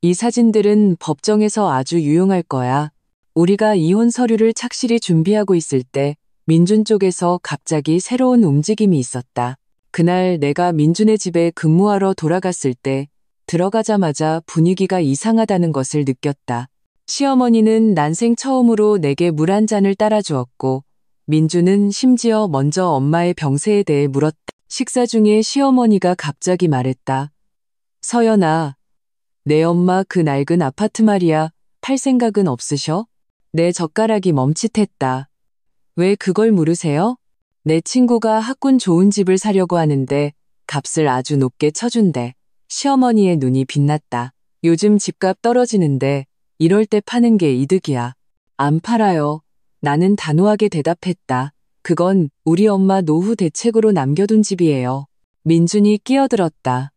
이 사진들은 법정에서 아주 유용할 거야. 우리가 이혼 서류를 착실히 준비하고 있을 때 민준 쪽에서 갑자기 새로운 움직임이 있었다. 그날 내가 민준의 집에 근무하러 돌아갔을 때 들어가자마자 분위기가 이상하다는 것을 느꼈다. 시어머니는 난생 처음으로 내게 물 한 잔을 따라주었고 민준은 심지어 먼저 엄마의 병세에 대해 물었다. 식사 중에 시어머니가 갑자기 말했다. 서연아, 내 엄마 그 낡은 아파트 말이야. 팔 생각은 없으셔? 내 젓가락이 멈칫했다. 왜 그걸 물으세요? 내 친구가 학군 좋은 집을 사려고 하는데 값을 아주 높게 쳐준대. 시어머니의 눈이 빛났다. 요즘 집값 떨어지는데 이럴 때 파는 게 이득이야. 안 팔아요. 나는 단호하게 대답했다. 그건 우리 엄마 노후 대책으로 남겨둔 집이에요. 민준이 끼어들었다.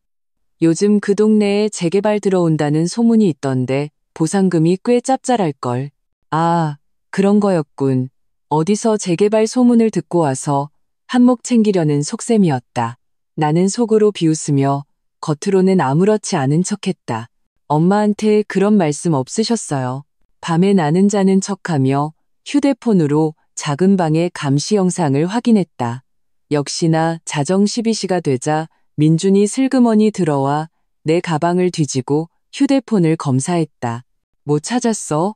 요즘 그 동네에 재개발 들어온다는 소문이 있던데 보상금이 꽤 짭짤할걸. 아, 그런 거였군. 어디서 재개발 소문을 듣고 와서 한몫 챙기려는 속셈이었다. 나는 속으로 비웃으며 겉으로는 아무렇지 않은 척했다. 엄마한테 그런 말씀 없으셨어요. 밤에 나는 자는 척하며 휴대폰으로 작은 방의 감시 영상을 확인했다. 역시나 자정 12시가 되자 민준이 슬그머니 들어와 내 가방을 뒤지고 휴대폰을 검사했다. 뭐 찾았어?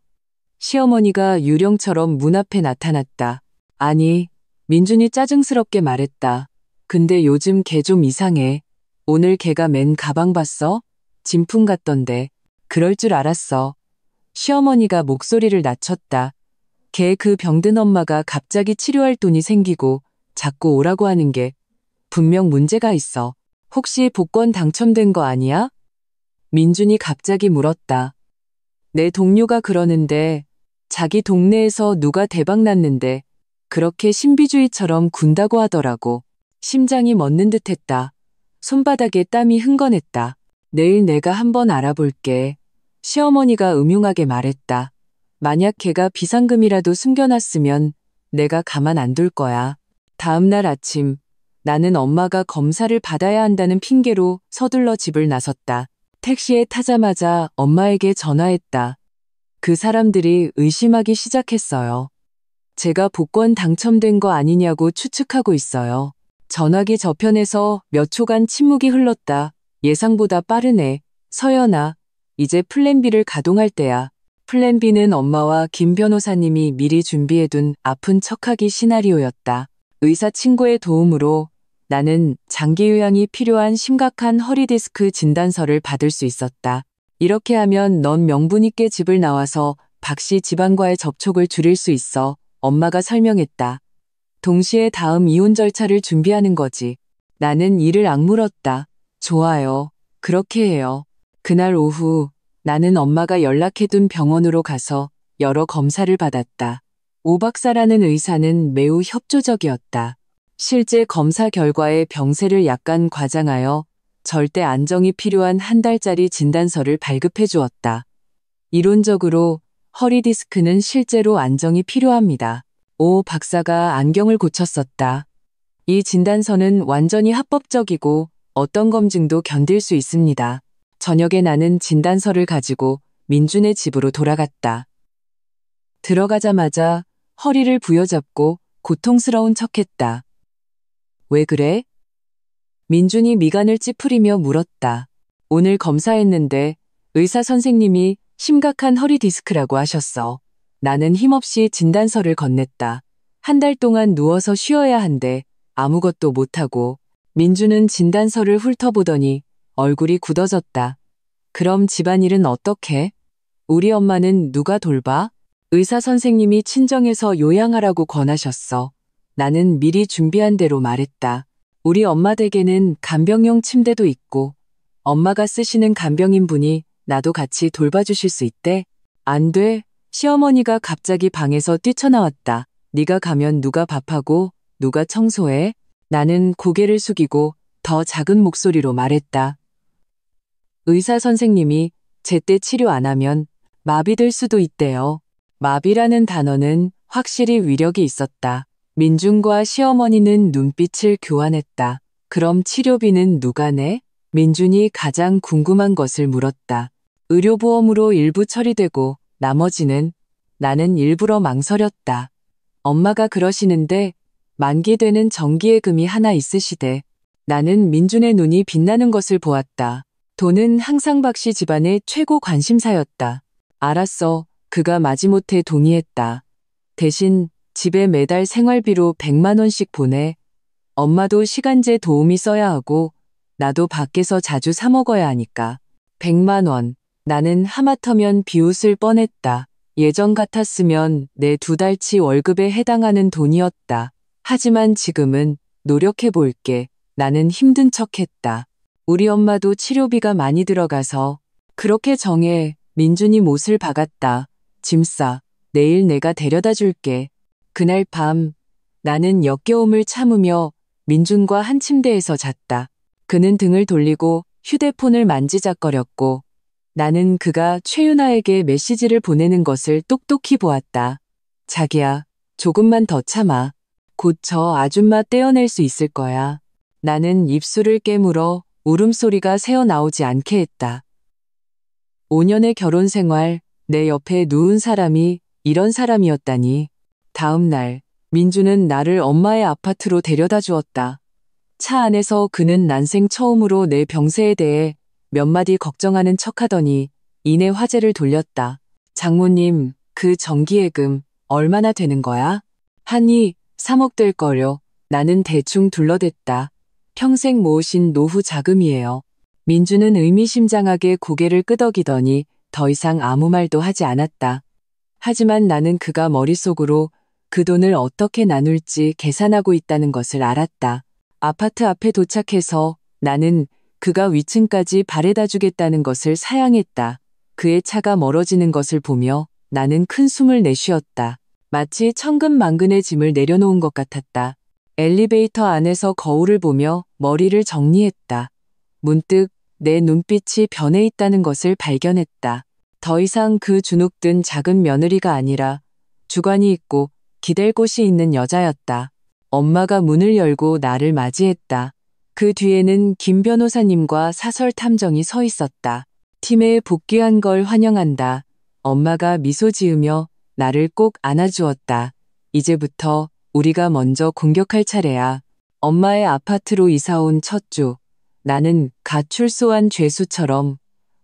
시어머니가 유령처럼 문 앞에 나타났다. 아니, 민준이 짜증스럽게 말했다. 근데 요즘 걔 좀 이상해. 오늘 걔가 맨 가방 봤어? 진품 같던데. 그럴 줄 알았어. 시어머니가 목소리를 낮췄다. 걔 그 병든 엄마가 갑자기 치료할 돈이 생기고 자꾸 오라고 하는 게 분명 문제가 있어. 혹시 복권 당첨된 거 아니야? 민준이 갑자기 물었다. 내 동료가 그러는데 자기 동네에서 누가 대박 났는데 그렇게 신비주의처럼 군다고 하더라고. 심장이 멎는 듯했다. 손바닥에 땀이 흥건했다. 내일 내가 한번 알아볼게. 시어머니가 음흉하게 말했다. 만약 걔가 비상금이라도 숨겨놨으면 내가 가만 안 둘 거야. 다음 날 아침 나는 엄마가 검사를 받아야 한다는 핑계로 서둘러 집을 나섰다. 택시에 타자마자 엄마에게 전화했다. 그 사람들이 의심하기 시작했어요. 제가 복권 당첨된 거 아니냐고 추측하고 있어요. 전화기 저편에서 몇 초간 침묵이 흘렀다. 예상보다 빠르네. 서연아, 이제 플랜 B를 가동할 때야. 플랜 B는 엄마와 김 변호사님이 미리 준비해둔 아픈 척하기 시나리오였다. 의사 친구의 도움으로 나는 장기 요양이 필요한 심각한 허리디스크 진단서를 받을 수 있었다. 이렇게 하면 넌 명분 있게 집을 나와서 박 씨 집안과의 접촉을 줄일 수 있어. 엄마가 설명했다. 동시에 다음 이혼 절차를 준비하는 거지. 나는 이를 악물었다. 좋아요. 그렇게 해요. 그날 오후 나는 엄마가 연락해둔 병원으로 가서 여러 검사를 받았다. 오 박사라는 의사는 매우 협조적이었다. 실제 검사 결과에 병세를 약간 과장하여 절대 안정이 필요한 한 달짜리 진단서를 발급해 주었다. 이론적으로 허리 디스크는 실제로 안정이 필요합니다. 오 박사가 안경을 고쳤었다. 이 진단서는 완전히 합법적이고 어떤 검증도 견딜 수 있습니다. 저녁에 나는 진단서를 가지고 민준의 집으로 돌아갔다. 들어가자마자 허리를 부여잡고 고통스러운 척했다. 왜 그래? 민준이 미간을 찌푸리며 물었다. 오늘 검사했는데 의사 선생님이 심각한 허리 디스크라고 하셨어. 나는 힘없이 진단서를 건넸다. 한 달 동안 누워서 쉬어야 한대. 아무것도 못하고. 민준은 진단서를 훑어보더니 얼굴이 굳어졌다. 그럼 집안일은 어떻게? 우리 엄마는 누가 돌봐? 의사 선생님이 친정에서 요양하라고 권하셨어. 나는 미리 준비한 대로 말했다. 우리 엄마 댁에는 간병용 침대도 있고 엄마가 쓰시는 간병인분이 나도 같이 돌봐주실 수 있대. 안 돼. 시어머니가 갑자기 방에서 뛰쳐나왔다. 네가 가면 누가 밥하고 누가 청소해? 나는 고개를 숙이고 더 작은 목소리로 말했다. 의사 선생님이 제때 치료 안 하면 마비될 수도 있대요. 마비라는 단어는 확실히 위력이 있었다. 민준과 시어머니는 눈빛을 교환했다. 그럼 치료비는 누가 내? 민준이 가장 궁금한 것을 물었다. 의료보험으로 일부 처리되고 나머지는 나는 일부러 망설였다. 엄마가 그러시는데 만기되는 정기예금이 하나 있으시대. 나는 민준의 눈이 빛나는 것을 보았다. 돈은 항상 박 씨 집안의 최고 관심사였다. 알았어. 그가 마지못해 동의했다. 대신 집에 매달 생활비로 100만 원씩 보내. 엄마도 시간제 도우미 써야 하고 나도 밖에서 자주 사 먹어야 하니까. 100만 원. 나는 하마터면 비웃을 뻔했다. 예전 같았으면 내 2달치 월급에 해당하는 돈이었다. 하지만 지금은 노력해 볼게. 나는 힘든 척했다. 우리 엄마도 치료비가 많이 들어가서. 그렇게 정해. 민준이 못을 박았다. 짐 싸. 내일 내가 데려다 줄게. 그날 밤 나는 역겨움을 참으며 민준과 한 침대에서 잤다. 그는 등을 돌리고 휴대폰을 만지작거렸고 나는 그가 최윤아에게 메시지를 보내는 것을 똑똑히 보았다. 자기야, 조금만 더 참아. 곧 저 아줌마 떼어낼 수 있을 거야. 나는 입술을 깨물어 울음소리가 새어나오지 않게 했다. 5년의 결혼 생활, 내 옆에 누운 사람이 이런 사람이었다니. 다음 날, 민주는 나를 엄마의 아파트로 데려다 주었다. 차 안에서 그는 난생 처음으로 내 병세에 대해 몇 마디 걱정하는 척하더니 이내 화제를 돌렸다. 장모님, 그 정기예금 얼마나 되는 거야? 하니 3억 될 거려. 나는 대충 둘러댔다. 평생 모으신 노후 자금이에요. 민주는 의미심장하게 고개를 끄덕이더니 더 이상 아무 말도 하지 않았다. 하지만 나는 그가 머릿속으로 그 돈을 어떻게 나눌지 계산하고 있다는 것을 알았다. 아파트 앞에 도착해서 나는 그가 위층까지 바래다 주겠다는 것을 사양했다. 그의 차가 멀어지는 것을 보며 나는 큰 숨을 내쉬었다. 마치 천근만근의 짐을 내려놓은 것 같았다. 엘리베이터 안에서 거울을 보며 머리를 정리했다. 문득 내 눈빛이 변해 있다는 것을 발견했다. 더 이상 그 주눅든 작은 며느리가 아니라 주관이 있고 기댈 곳이 있는 여자였다. 엄마가 문을 열고 나를 맞이했다. 그 뒤에는 김 변호사님과 사설 탐정이 서 있었다. 팀에 복귀한 걸 환영한다. 엄마가 미소 지으며 나를 꼭 안아주었다. 이제부터 우리가 먼저 공격할 차례야. 엄마의 아파트로 이사온 첫 주. 나는 갓 출소한 죄수처럼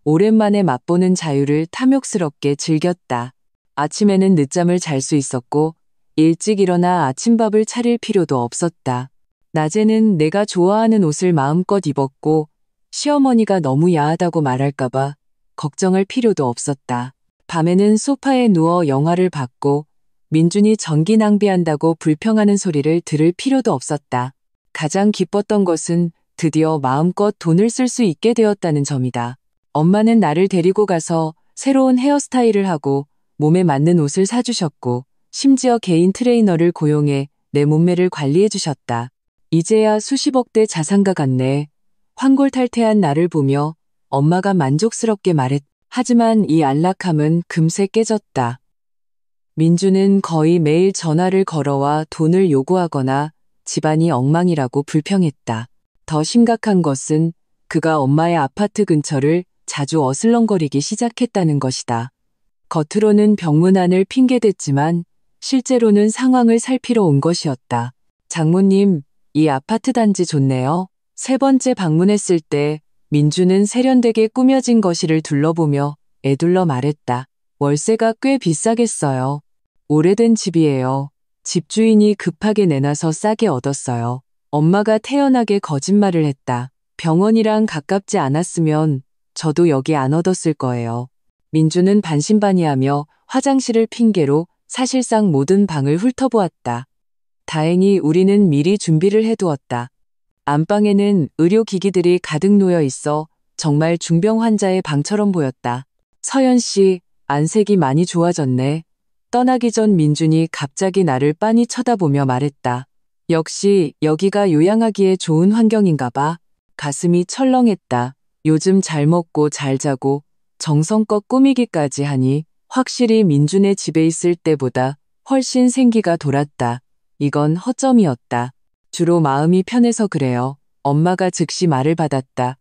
오랜만에 맛보는 자유를 탐욕스럽게 즐겼다. 아침에는 늦잠을 잘 수 있었고 일찍 일어나 아침밥을 차릴 필요도 없었다. 낮에는 내가 좋아하는 옷을 마음껏 입었고 시어머니가 너무 야하다고 말할까봐 걱정할 필요도 없었다. 밤에는 소파에 누워 영화를 봤고 민준이 전기 낭비한다고 불평하는 소리를 들을 필요도 없었다. 가장 기뻤던 것은 드디어 마음껏 돈을 쓸 수 있게 되었다는 점이다. 엄마는 나를 데리고 가서 새로운 헤어스타일을 하고 몸에 맞는 옷을 사주셨고 심지어 개인 트레이너를 고용해 내 몸매를 관리해 주셨다. 이제야 수십억대 자산가 같네. 환골탈태한 나를 보며 엄마가 만족스럽게 말했다. 하지만 이 안락함은 금세 깨졌다. 민주는 거의 매일 전화를 걸어와 돈을 요구하거나 집안이 엉망이라고 불평했다. 더 심각한 것은 그가 엄마의 아파트 근처를 자주 어슬렁거리기 시작했다는 것이다. 겉으로는 병문안을 핑계댔지만 실제로는 상황을 살피러 온 것이었다. 장모님, 이 아파트 단지 좋네요. 세 번째 방문했을 때 민주는 세련되게 꾸며진 거실을 둘러보며 애둘러 말했다. 월세가 꽤 비싸겠어요. 오래된 집이에요. 집주인이 급하게 내놔서 싸게 얻었어요. 엄마가 태연하게 거짓말을 했다. 병원이랑 가깝지 않았으면 저도 여기 안 얻었을 거예요. 민주는 반신반의하며 화장실을 핑계로 사실상 모든 방을 훑어보았다. 다행히 우리는 미리 준비를 해두었다. 안방에는 의료기기들이 가득 놓여 있어 정말 중병 환자의 방처럼 보였다. 서연 씨, 안색이 많이 좋아졌네. 떠나기 전 민준이 갑자기 나를 빤히 쳐다보며 말했다. 역시 여기가 요양하기에 좋은 환경인가 봐. 가슴이 철렁했다. 요즘 잘 먹고 잘 자고 정성껏 꾸미기까지 하니 확실히 민준의 집에 있을 때보다 훨씬 생기가 돌았다. 이건 허점이었다. 주로 마음이 편해서 그래요. 엄마가 즉시 말을 받았다.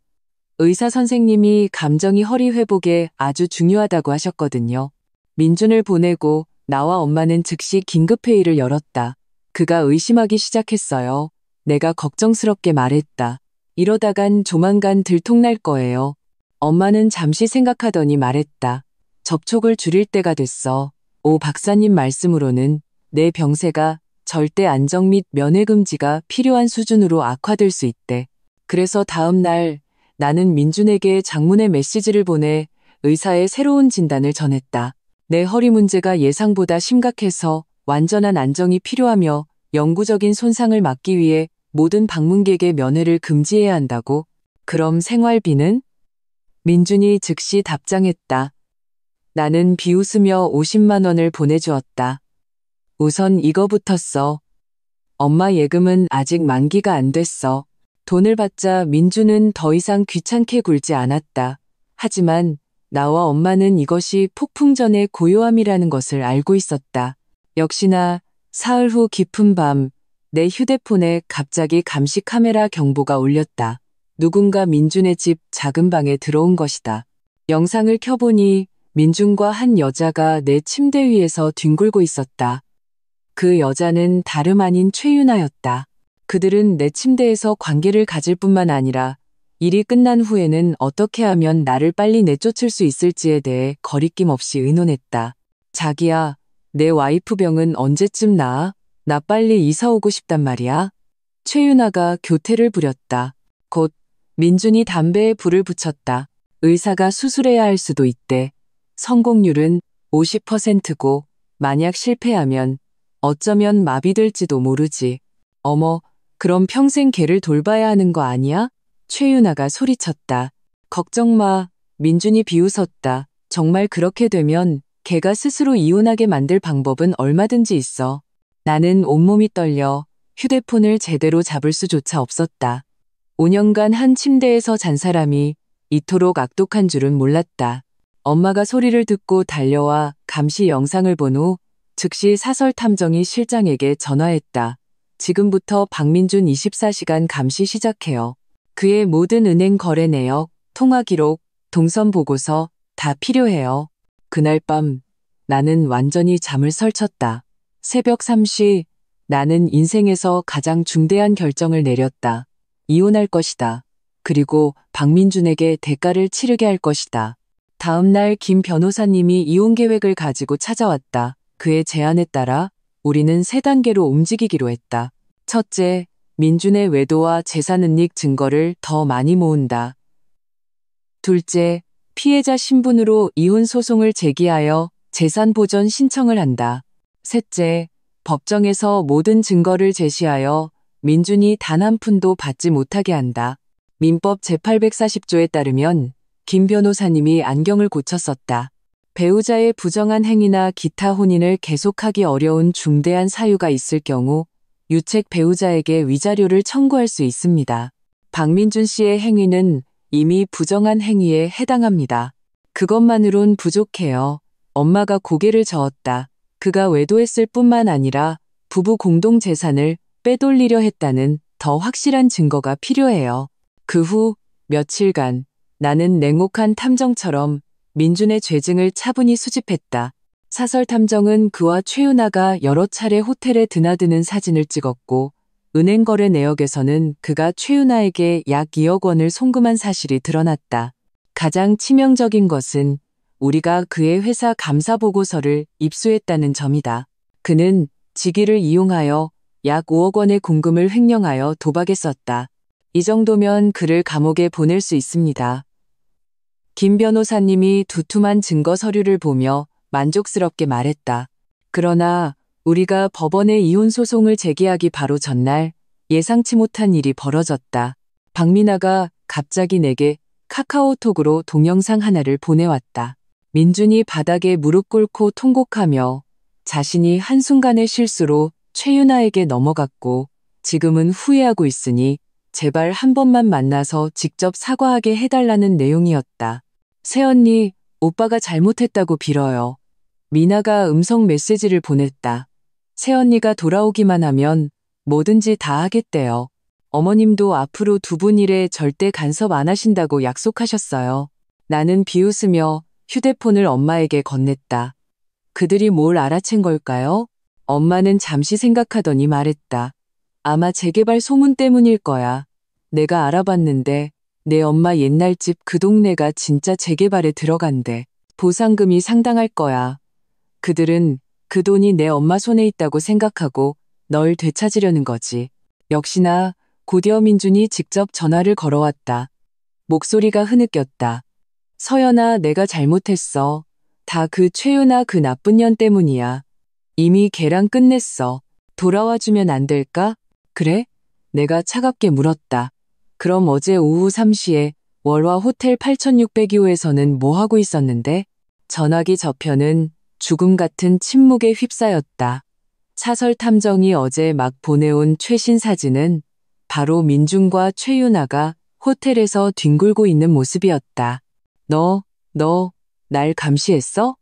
의사 선생님이 감정이 허리 회복에 아주 중요하다고 하셨거든요. 민준을 보내고 나와 엄마는 즉시 긴급회의를 열었다. 그가 의심하기 시작했어요. 내가 걱정스럽게 말했다. 이러다간 조만간 들통날 거예요. 엄마는 잠시 생각하더니 말했다. 접촉을 줄일 때가 됐어. 오 박사님 말씀으로는 내 병세가 절대 안정 및 면회금지가 필요한 수준으로 악화될 수 있대. 그래서 다음 날 나는 민준에게 장문의 메시지를 보내 의사의 새로운 진단을 전했다. 내 허리 문제가 예상보다 심각해서 완전한 안정이 필요하며 영구적인 손상을 막기 위해 모든 방문객의 면회를 금지해야 한다고. 그럼 생활비는? 민준이 즉시 답장했다. 나는 비웃으며 50만 원을 보내주었다. 우선 이거부터 써. 엄마 예금은 아직 만기가 안 됐어. 돈을 받자 민주는 더 이상 귀찮게 굴지 않았다. 하지만 나와 엄마는 이것이 폭풍 전의 고요함이라는 것을 알고 있었다. 역시나 사흘 후 깊은 밤, 내 휴대폰에 갑자기 감시 카메라 경보가 울렸다. 누군가 민준의 집 작은 방에 들어온 것이다. 영상을 켜보니 민준과 한 여자가 내 침대 위에서 뒹굴고 있었다. 그 여자는 다름 아닌 최유나였다. 그들은 내 침대에서 관계를 가질 뿐만 아니라 일이 끝난 후에는 어떻게 하면 나를 빨리 내쫓을 수 있을지에 대해 거리낌 없이 의논했다. 자기야, 내 와이프 병은 언제쯤 나아? 나 빨리 이사 오고 싶단 말이야. 최유나가 교태를 부렸다. 곧 민준이 담배에 불을 붙였다. 의사가 수술해야 할 수도 있대. 성공률은 50%고 만약 실패하면 어쩌면 마비될지도 모르지. 어머, 그럼 평생 걔를 돌봐야 하는 거 아니야? 최유나가 소리쳤다. 걱정 마. 민준이 비웃었다. 정말 그렇게 되면 걔가 스스로 이혼하게 만들 방법은 얼마든지 있어. 나는 온몸이 떨려 휴대폰을 제대로 잡을 수조차 없었다. 5년간 한 침대에서 잔 사람이 이토록 악독한 줄은 몰랐다. 엄마가 소리를 듣고 달려와 감시 영상을 본 후 즉시 사설탐정이 실장에게 전화했다. 지금부터 박민준 24시간 감시 시작해요. 그의 모든 은행 거래 내역, 통화 기록, 동선 보고서 다 필요해요. 그날 밤 나는 완전히 잠을 설쳤다. 새벽 3시 나는 인생에서 가장 중대한 결정을 내렸다. 이혼할 것이다. 그리고 박민준에게 대가를 치르게 할 것이다. 다음 날 김 변호사님이 이혼 계획을 가지고 찾아왔다. 그의 제안에 따라 우리는 세 단계로 움직이기로 했다. 첫째, 민준의 외도와 재산 은닉 증거를 더 많이 모은다. 둘째, 피해자 신분으로 이혼 소송을 제기하여 재산 보전 신청을 한다. 셋째, 법정에서 모든 증거를 제시하여 민준이 단 한 푼도 받지 못하게 한다. 민법 제840조에 따르면 김 변호사님이 안경을 고쳤었다. 배우자의 부정한 행위나 기타 혼인을 계속하기 어려운 중대한 사유가 있을 경우 유책 배우자에게 위자료를 청구할 수 있습니다. 박민준 씨의 행위는 이미 부정한 행위에 해당합니다. 그것만으론 부족해요. 엄마가 고개를 저었다. 그가 외도했을 뿐만 아니라 부부 공동 재산을 빼돌리려 했다는 더 확실한 증거가 필요해요. 그 후 며칠간 나는 냉혹한 탐정처럼 민준의 죄증을 차분히 수집했다. 사설 탐정은 그와 최윤아가 여러 차례 호텔에 드나드는 사진을 찍었고 은행 거래 내역에서는 그가 최윤아에게 약 2억 원을 송금한 사실이 드러났다. 가장 치명적인 것은 우리가 그의 회사 감사 보고서를 입수했다는 점이다. 그는 직위를 이용하여 약 5억 원의 공금을 횡령하여 도박했었다. 이 정도면 그를 감옥에 보낼 수 있습니다. 김 변호사님이 두툼한 증거 서류를 보며 만족스럽게 말했다. 그러나 우리가 법원에 이혼 소송을 제기하기 바로 전날 예상치 못한 일이 벌어졌다. 박민아가 갑자기 내게 카카오톡으로 동영상 하나를 보내왔다. 민준이 바닥에 무릎 꿇고 통곡하며 자신이 한순간의 실수로 최윤아에게 넘어갔고 지금은 후회하고 있으니 제발 한 번만 만나서 직접 사과하게 해달라는 내용이었다. 새언니, 오빠가 잘못했다고 빌어요. 미나가 음성 메시지를 보냈다. 새언니가 돌아오기만 하면 뭐든지 다 하겠대요. 어머님도 앞으로 두 분 일에 절대 간섭 안 하신다고 약속하셨어요. 나는 비웃으며 휴대폰을 엄마에게 건넸다. 그들이 뭘 알아챈 걸까요? 엄마는 잠시 생각하더니 말했다. 아마 재개발 소문 때문일 거야. 내가 알아봤는데 내 엄마 옛날 집 그 동네가 진짜 재개발에 들어간대. 보상금이 상당할 거야. 그들은 그 돈이 내 엄마 손에 있다고 생각하고 널 되찾으려는 거지. 역시나 곧이어 민준이 직접 전화를 걸어왔다. 목소리가 흐느꼈다. 서연아, 내가 잘못했어. 다 그 최윤아 그 나쁜 년 때문이야. 이미 걔랑 끝냈어. 돌아와주면 안 될까? 그래? 내가 차갑게 물었다. 그럼 어제 오후 3시에 월화 호텔 8602호에서는 뭐 하고 있었는데? 전화기 저편은 죽음 같은 침묵에 휩싸였다. 사설 탐정이 어제 막 보내온 최신 사진은 바로 민준과 최윤아가 호텔에서 뒹굴고 있는 모습이었다. 너, 날 감시했어?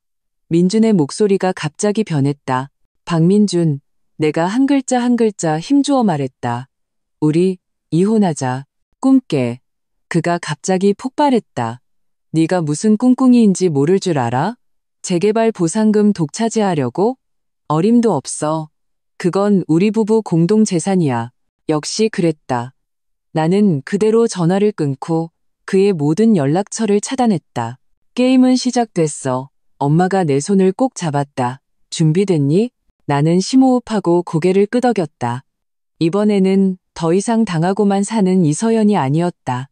민준의 목소리가 갑자기 변했다. 박민준, 내가 한 글자 한 글자 힘주어 말했다. 우리 이혼하자. 꿈깨. 그가 갑자기 폭발했다. 네가 무슨 꿍꿍이인지 모를 줄 알아? 재개발 보상금 독차지하려고? 어림도 없어. 그건 우리 부부 공동 재산이야. 역시 그랬다. 나는 그대로 전화를 끊고 그의 모든 연락처를 차단했다. 게임은 시작됐어. 엄마가 내 손을 꼭 잡았다. 준비됐니? 나는 심호흡하고 고개를 끄덕였다. 이번에는 더 이상 당하고만 사는 이서연이 아니었다.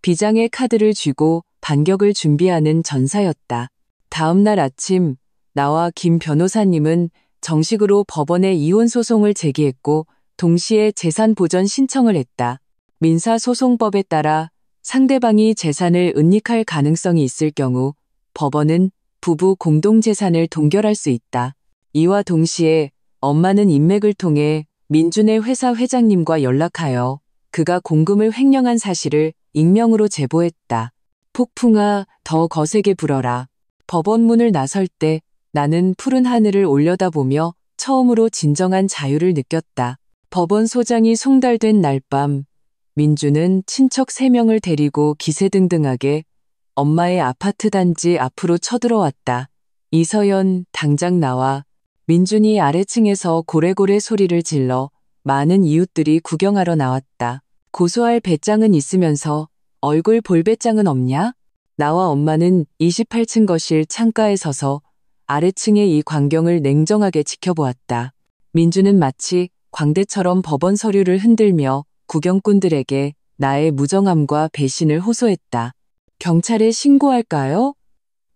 비장의 카드를 쥐고 반격을 준비하는 전사였다. 다음 날 아침 나와 김 변호사님은 정식으로 법원에 이혼 소송을 제기했고 동시에 재산 보전 신청을 했다. 민사소송법에 따라 상대방이 재산을 은닉할 가능성이 있을 경우 법원은 부부 공동재산을 동결할 수 있다. 이와 동시에 엄마는 인맥을 통해 민준의 회사 회장님과 연락하여 그가 공금을 횡령한 사실을 익명으로 제보했다. 폭풍아, 더 거세게 불어라. 법원 문을 나설 때 나는 푸른 하늘을 올려다보며 처음으로 진정한 자유를 느꼈다. 법원 소장이 송달된 날 밤, 민준은 친척 3명을 데리고 기세등등하게 엄마의 아파트 단지 앞으로 쳐들어왔다. 이서연, 당장 나와. 민준이 아래층에서 고래고래 소리를 질러 많은 이웃들이 구경하러 나왔다. 고소할 배짱은 있으면서 얼굴 볼 배짱은 없냐? 나와 엄마는 28층 거실 창가에 서서 아래층의 이 광경을 냉정하게 지켜보았다. 민주는 마치 광대처럼 법원 서류를 흔들며 구경꾼들에게 나의 무정함과 배신을 호소했다. 경찰에 신고할까요?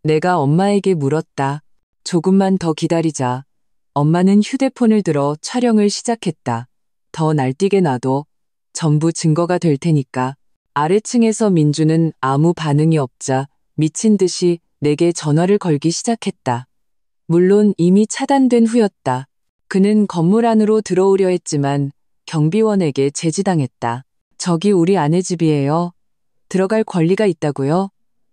내가 엄마에게 물었다. 조금만 더 기다리자. 엄마는 휴대폰을 들어 촬영을 시작했다. 더 날뛰게 놔둬. 전부 증거가 될 테니까. 아래층에서 민주는 아무 반응이 없자 미친 듯이 내게 전화를 걸기 시작했다. 물론 이미 차단된 후였다. 그는 건물 안으로 들어오려 했지만 경비원에게 제지당했다. 저기 우리 아내 집이에요. 들어갈 권리가 있다고요?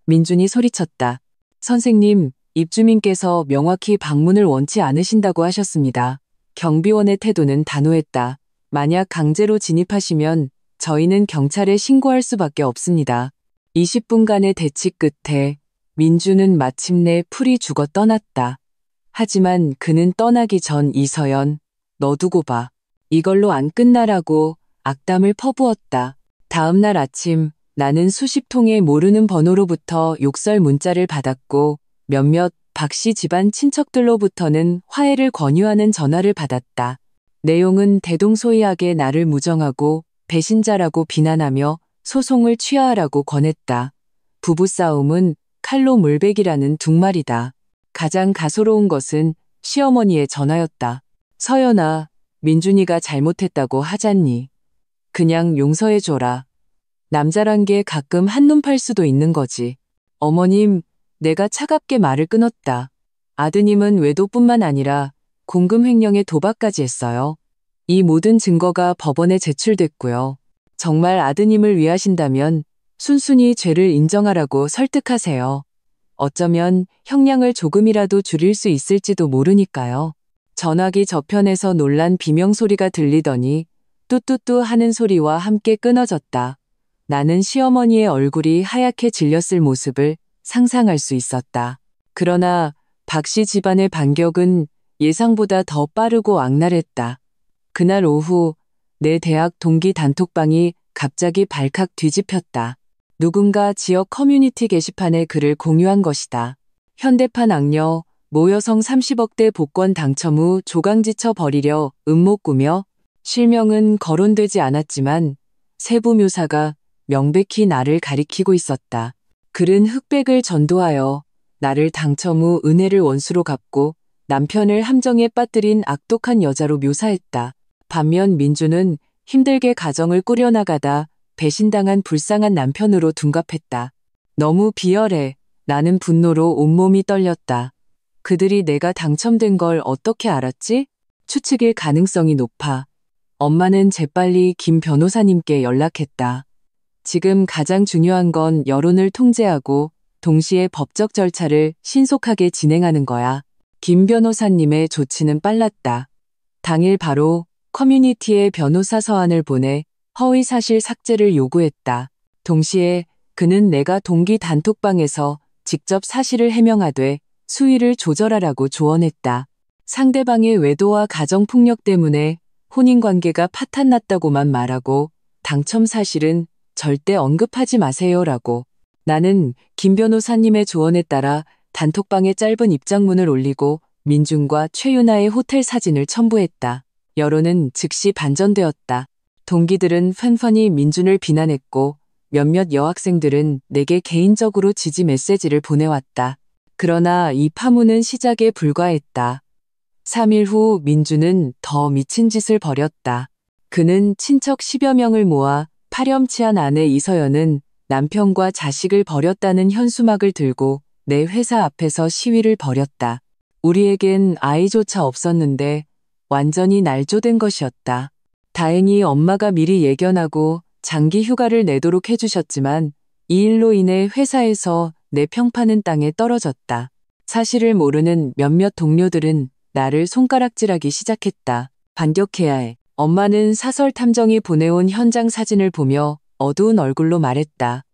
민준이 소리쳤다. 선생님, 입주민께서 명확히 방문을 원치 않으신다고 하셨습니다. 경비원의 태도는 단호했다. 만약 강제로 진입하시면 저희는 경찰에 신고할 수밖에 없습니다. 20분간의 대치 끝에 민주는 마침내 풀이 죽어 떠났다. 하지만 그는 떠나기 전 이서연, 너 두고 봐. 이걸로 안 끝나라고 악담을 퍼부었다. 다음 날 아침 나는 수십 통의 모르는 번호로부터 욕설 문자를 받았고 몇몇 박씨 집안 친척들로부터는 화해를 권유하는 전화를 받았다. 내용은 대동소이하게 나를 무정하고 배신자라고 비난하며 소송을 취하하라고 권했다. 부부싸움은 칼로 물베기라는 둥말이다. 가장 가소로운 것은 시어머니의 전화였다. 서연아, 민준이가 잘못했다고 하잖니. 그냥 용서해줘라. 남자란 게 가끔 한눈 팔 수도 있는 거지. 어머님, 내가 차갑게 말을 끊었다. 아드님은 외도뿐만 아니라 공금 횡령에 도박까지 했어요. 이 모든 증거가 법원에 제출됐고요. 정말 아드님을 위하신다면 순순히 죄를 인정하라고 설득하세요. 어쩌면 형량을 조금이라도 줄일 수 있을지도 모르니까요. 전화기 저편에서 놀란 비명소리가 들리더니 뚜뚜뚜 하는 소리와 함께 끊어졌다. 나는 시어머니의 얼굴이 하얗게 질렸을 모습을 상상할 수 있었다. 그러나 박씨 집안의 반격은 예상보다 더 빠르고 악랄했다. 그날 오후 내 대학 동기 단톡방이 갑자기 발칵 뒤집혔다. 누군가 지역 커뮤니티 게시판에 글을 공유한 것이다. 현대판 악녀, 모여성 30억대 복권 당첨 후 조강지쳐 버리려 음모 꾸며 실명은 거론되지 않았지만 세부 묘사가 명백히 나를 가리키고 있었다. 글은 흑백을 전도하여 나를 당첨 후 은혜를 원수로 갚고 남편을 함정에 빠뜨린 악독한 여자로 묘사했다. 반면 민주는 힘들게 가정을 꾸려나가다 배신당한 불쌍한 남편으로 둔갑했다. 너무 비열해. 나는 분노로 온몸이 떨렸다. 그들이 내가 당첨된 걸 어떻게 알았지? 추측일 가능성이 높아. 엄마는 재빨리 김 변호사님께 연락했다. 지금 가장 중요한 건 여론을 통제하고 동시에 법적 절차를 신속하게 진행하는 거야. 김 변호사님의 조치는 빨랐다. 당일 바로 커뮤니티에 변호사 서한을 보내 허위사실 삭제를 요구했다. 동시에 그는 내가 동기 단톡방에서 직접 사실을 해명하되 수위를 조절하라고 조언했다. 상대방의 외도와 가정폭력 때문에 혼인관계가 파탄났다고만 말하고 당첨 사실은 절대 언급하지 마세요라고. 나는 김 변호사님의 조언에 따라 단톡방에 짧은 입장문을 올리고 민준과 최유나의 호텔 사진을 첨부했다. 여론은 즉시 반전되었다. 동기들은 팬펀이 민준을 비난했고 몇몇 여학생들은 내게 개인적으로 지지 메시지를 보내왔다. 그러나 이 파문은 시작에 불과했다. 3일 후 민준은 더 미친 짓을 벌였다. 그는 친척 10여 명을 모아 파렴치한 아내 이서연은 남편과 자식을 버렸다는 현수막을 들고 내 회사 앞에서 시위를 벌였다. 우리에겐 아이조차 없었는데 완전히 날조된 것이었다. 다행히 엄마가 미리 예견하고 장기 휴가를 내도록 해주셨지만 이 일로 인해 회사에서 내 평판은 땅에 떨어졌다. 사실을 모르는 몇몇 동료들은 나를 손가락질하기 시작했다. 반격해야 해. 엄마는 사설 탐정이 보내온 현장 사진을 보며 어두운 얼굴로 말했다.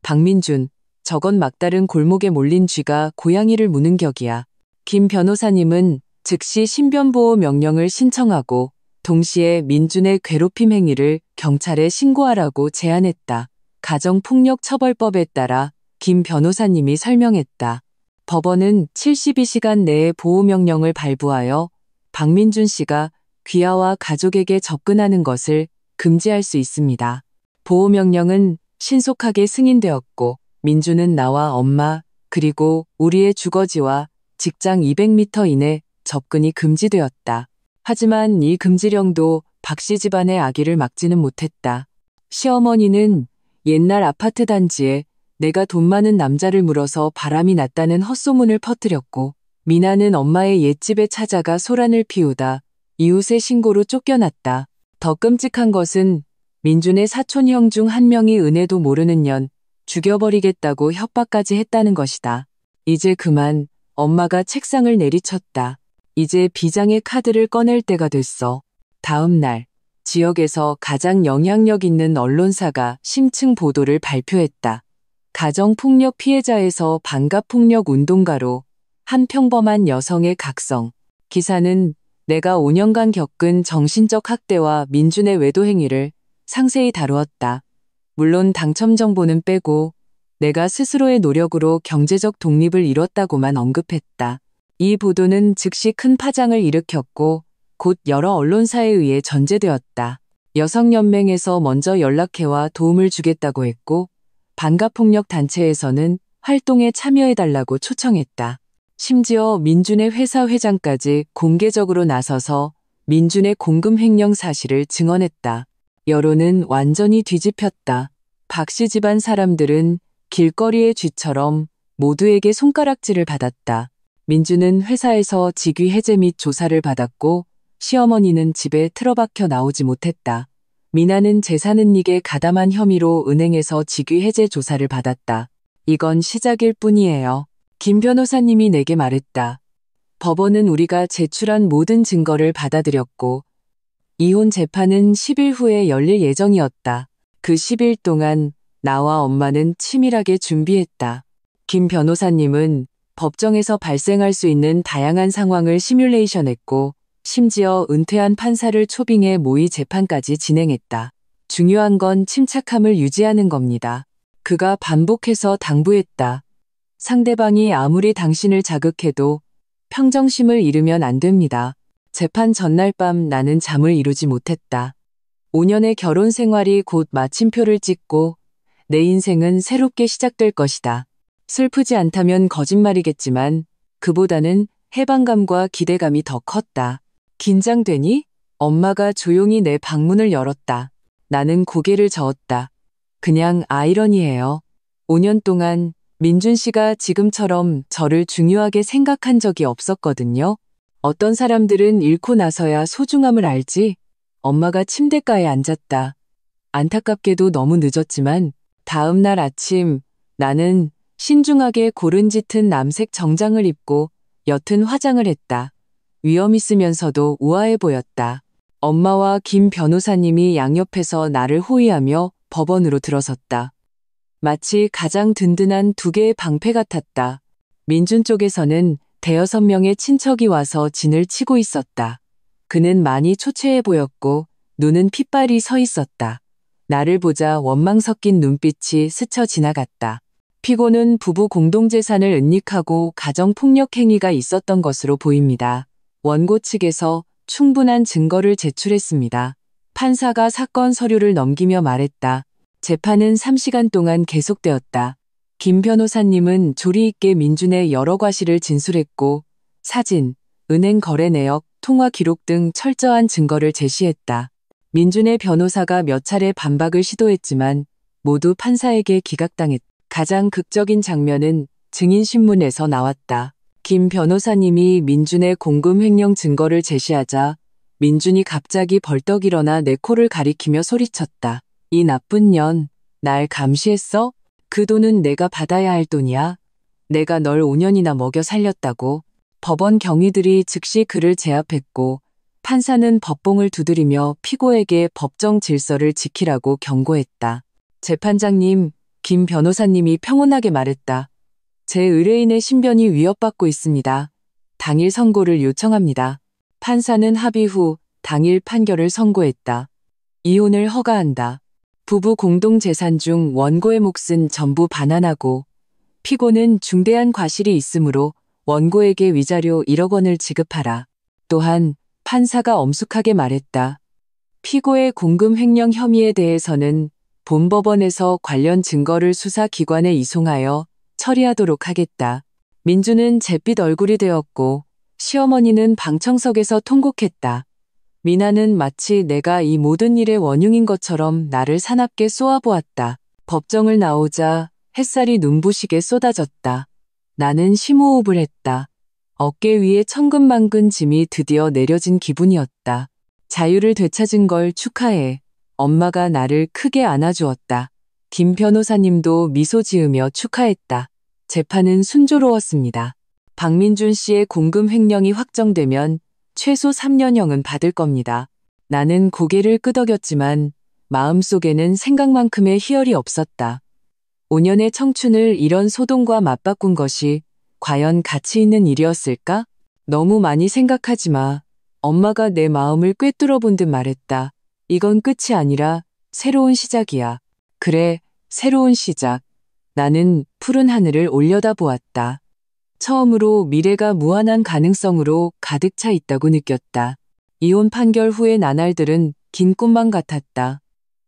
박민준, 저건 막다른 골목에 몰린 쥐가 고양이를 무는 격이야. 김 변호사님은 즉시 신변보호 명령을 신청하고 동시에 민준의 괴롭힘 행위를 경찰에 신고하라고 제안했다. 가정폭력처벌법에 따라 김 변호사님이 설명했다. 법원은 72시간 내에 보호명령을 발부하여 박민준 씨가 귀하와 가족에게 접근하는 것을 금지할 수 있습니다. 보호명령은 신속하게 승인되었고 민준은 나와 엄마 그리고 우리의 주거지와 직장 200m 이내 접근이 금지되었다. 하지만 이 금지령도 박 씨 집안의 아기를 막지는 못했다. 시어머니는 옛날 아파트 단지에 내가 돈 많은 남자를 물어서 바람이 났다는 헛소문을 퍼뜨렸고 미나는 엄마의 옛집에 찾아가 소란을 피우다 이웃의 신고로 쫓겨났다. 더 끔찍한 것은 민준의 사촌형 중 한 명이 은혜도 모르는 년 죽여버리겠다고 협박까지 했다는 것이다. 이제 그만. 엄마가 책상을 내리쳤다. 이제 비장의 카드를 꺼낼 때가 됐어. 다음 날 지역에서 가장 영향력 있는 언론사가 심층 보도를 발표했다. 가정폭력 피해자에서 반가폭력 운동가로 한 평범한 여성의 각성. 기사는 내가 5년간 겪은 정신적 학대와 민준의 외도 행위를 상세히 다루었다. 물론 당첨 정보는 빼고 내가 스스로의 노력으로 경제적 독립을 이뤘다고만 언급했다. 이 보도는 즉시 큰 파장을 일으켰고 곧 여러 언론사에 의해 전제되었다. 여성연맹에서 먼저 연락해와 도움을 주겠다고 했고 반가폭력 단체에서는 활동에 참여해달라고 초청했다. 심지어 민준의 회사 회장까지 공개적으로 나서서 민준의 공금 횡령 사실을 증언했다. 여론은 완전히 뒤집혔다. 박 씨 집안 사람들은 길거리의 쥐처럼 모두에게 손가락질을 받았다. 민준은 회사에서 직위 해제 및 조사를 받았고 시어머니는 집에 틀어박혀 나오지 못했다. 미나는 재산은닉에 가담한 혐의로 은행에서 직위 해제 조사를 받았다. 이건 시작일 뿐이에요. 김 변호사님이 내게 말했다. 법원은 우리가 제출한 모든 증거를 받아들였고 이혼 재판은 10일 후에 열릴 예정이었다. 그 10일 동안 나와 엄마는 치밀하게 준비했다. 김 변호사님은 법정에서 발생할 수 있는 다양한 상황을 시뮬레이션했고 심지어 은퇴한 판사를 초빙해 모의 재판까지 진행했다. 중요한 건 침착함을 유지하는 겁니다. 그가 반복해서 당부했다. 상대방이 아무리 당신을 자극해도 평정심을 잃으면 안 됩니다. 재판 전날 밤 나는 잠을 이루지 못했다. 5년의 결혼 생활이 곧 마침표를 찍고 내 인생은 새롭게 시작될 것이다. 슬프지 않다면 거짓말이겠지만 그보다는 해방감과 기대감이 더 컸다. 긴장되니? 엄마가 조용히 내 방문을 열었다. 나는 고개를 저었다. 그냥 아이러니해요. 5년 동안 민준 씨가 지금처럼 저를 중요하게 생각한 적이 없었거든요. 어떤 사람들은 잃고 나서야 소중함을 알지. 엄마가 침대가에 앉았다. 안타깝게도 너무 늦었지만 다음 날 아침 나는 신중하게 고른 짙은 남색 정장을 입고 옅은 화장을 했다. 위험 있으면서도 우아해 보였다. 엄마와 김 변호사님이 양옆에서 나를 호위하며 법원으로 들어섰다. 마치 가장 든든한 두 개의 방패 같았다. 민준 쪽에서는 대여섯 명의 친척이 와서 진을 치고 있었다. 그는 많이 초췌해 보였고 눈은 핏발이 서 있었다. 나를 보자 원망 섞인 눈빛이 스쳐 지나갔다. 피고는 부부 공동재산을 은닉하고 가정폭력 행위가 있었던 것으로 보입니다. 원고 측에서 충분한 증거를 제출했습니다. 판사가 사건 서류를 넘기며 말했다. 재판은 3시간 동안 계속되었다. 김 변호사님은 조리 있게 민준의 여러 과실을 진술했고 사진, 은행 거래 내역, 통화 기록 등 철저한 증거를 제시했다. 민준의 변호사가 몇 차례 반박을 시도했지만 모두 판사에게 기각당했다. 가장 극적인 장면은 증인신문에서 나왔다. 김 변호사님이 민준의 공금 횡령 증거를 제시하자 민준이 갑자기 벌떡 일어나 내 코를 가리키며 소리쳤다. 이 나쁜 년, 날 감시했어? 그 돈은 내가 받아야 할 돈이야. 내가 널 5년이나 먹여 살렸다고. 법원 경위들이 즉시 그를 제압했고 판사는 법봉을 두드리며 피고에게 법정 질서를 지키라고 경고했다. 재판장님, 김 변호사님이 평온하게 말했다. 제 의뢰인의 신변이 위협받고 있습니다. 당일 선고를 요청합니다. 판사는 합의 후 당일 판결을 선고했다. 이혼을 허가한다. 부부 공동 재산 중 원고의 몫은 전부 반환하고 피고는 중대한 과실이 있으므로 원고에게 위자료 1억 원을 지급하라. 또한 판사가 엄숙하게 말했다. 피고의 공금 횡령 혐의에 대해서는 본법원에서 관련 증거를 수사기관에 이송하여 처리하도록 하겠다. 민주는 잿빛 얼굴이 되었고 시어머니는 방청석에서 통곡했다. 미나는 마치 내가 이 모든 일의 원흉인 것처럼 나를 사납게 쏘아보았다. 법정을 나오자 햇살이 눈부시게 쏟아졌다. 나는 심호흡을 했다. 어깨 위에 천근만근 짐이 드디어 내려진 기분이었다. 자유를 되찾은 걸 축하해. 엄마가 나를 크게 안아주었다. 김 변호사님도 미소 지으며 축하했다. 재판은 순조로웠습니다. 박민준 씨의 공금 횡령이 확정되면 최소 3년형은 받을 겁니다. 나는 고개를 끄덕였지만 마음속에는 생각만큼의 희열이 없었다. 5년의 청춘을 이런 소동과 맞바꾼 것이 과연 가치 있는 일이었을까? 너무 많이 생각하지 마. 엄마가 내 마음을 꿰뚫어 본 듯 말했다. 이건 끝이 아니라 새로운 시작이야. 그래, 새로운 시작. 나는 푸른 하늘을 올려다보았다. 처음으로 미래가 무한한 가능성으로 가득 차 있다고 느꼈다. 이혼 판결 후의 나날들은 긴 꿈만 같았다.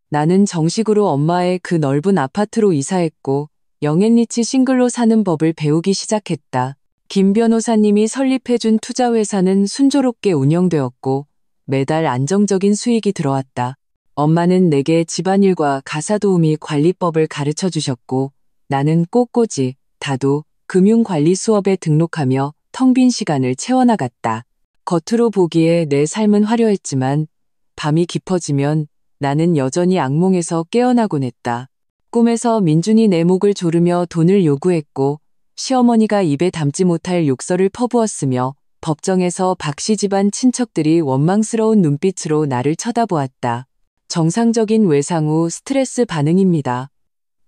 나는 정식으로 엄마의 그 넓은 아파트로 이사했고 영앤리치 싱글로 사는 법을 배우기 시작했다. 김 변호사님이 설립해준 투자회사는 순조롭게 운영되었고 매달 안정적인 수익이 들어왔다. 엄마는 내게 집안일과 가사도우미 관리법을 가르쳐 주셨고 나는 꼿꼿이 다도 금융관리 수업에 등록하며 텅 빈 시간을 채워나갔다. 겉으로 보기에 내 삶은 화려했지만 밤이 깊어지면 나는 여전히 악몽에서 깨어나곤 했다. 꿈에서 민준이 내 목을 조르며 돈을 요구했고 시어머니가 입에 담지 못할 욕설을 퍼부었으며 법정에서 박씨 집안 친척들이 원망스러운 눈빛으로 나를 쳐다보았다. 정상적인 외상 후 스트레스 반응입니다.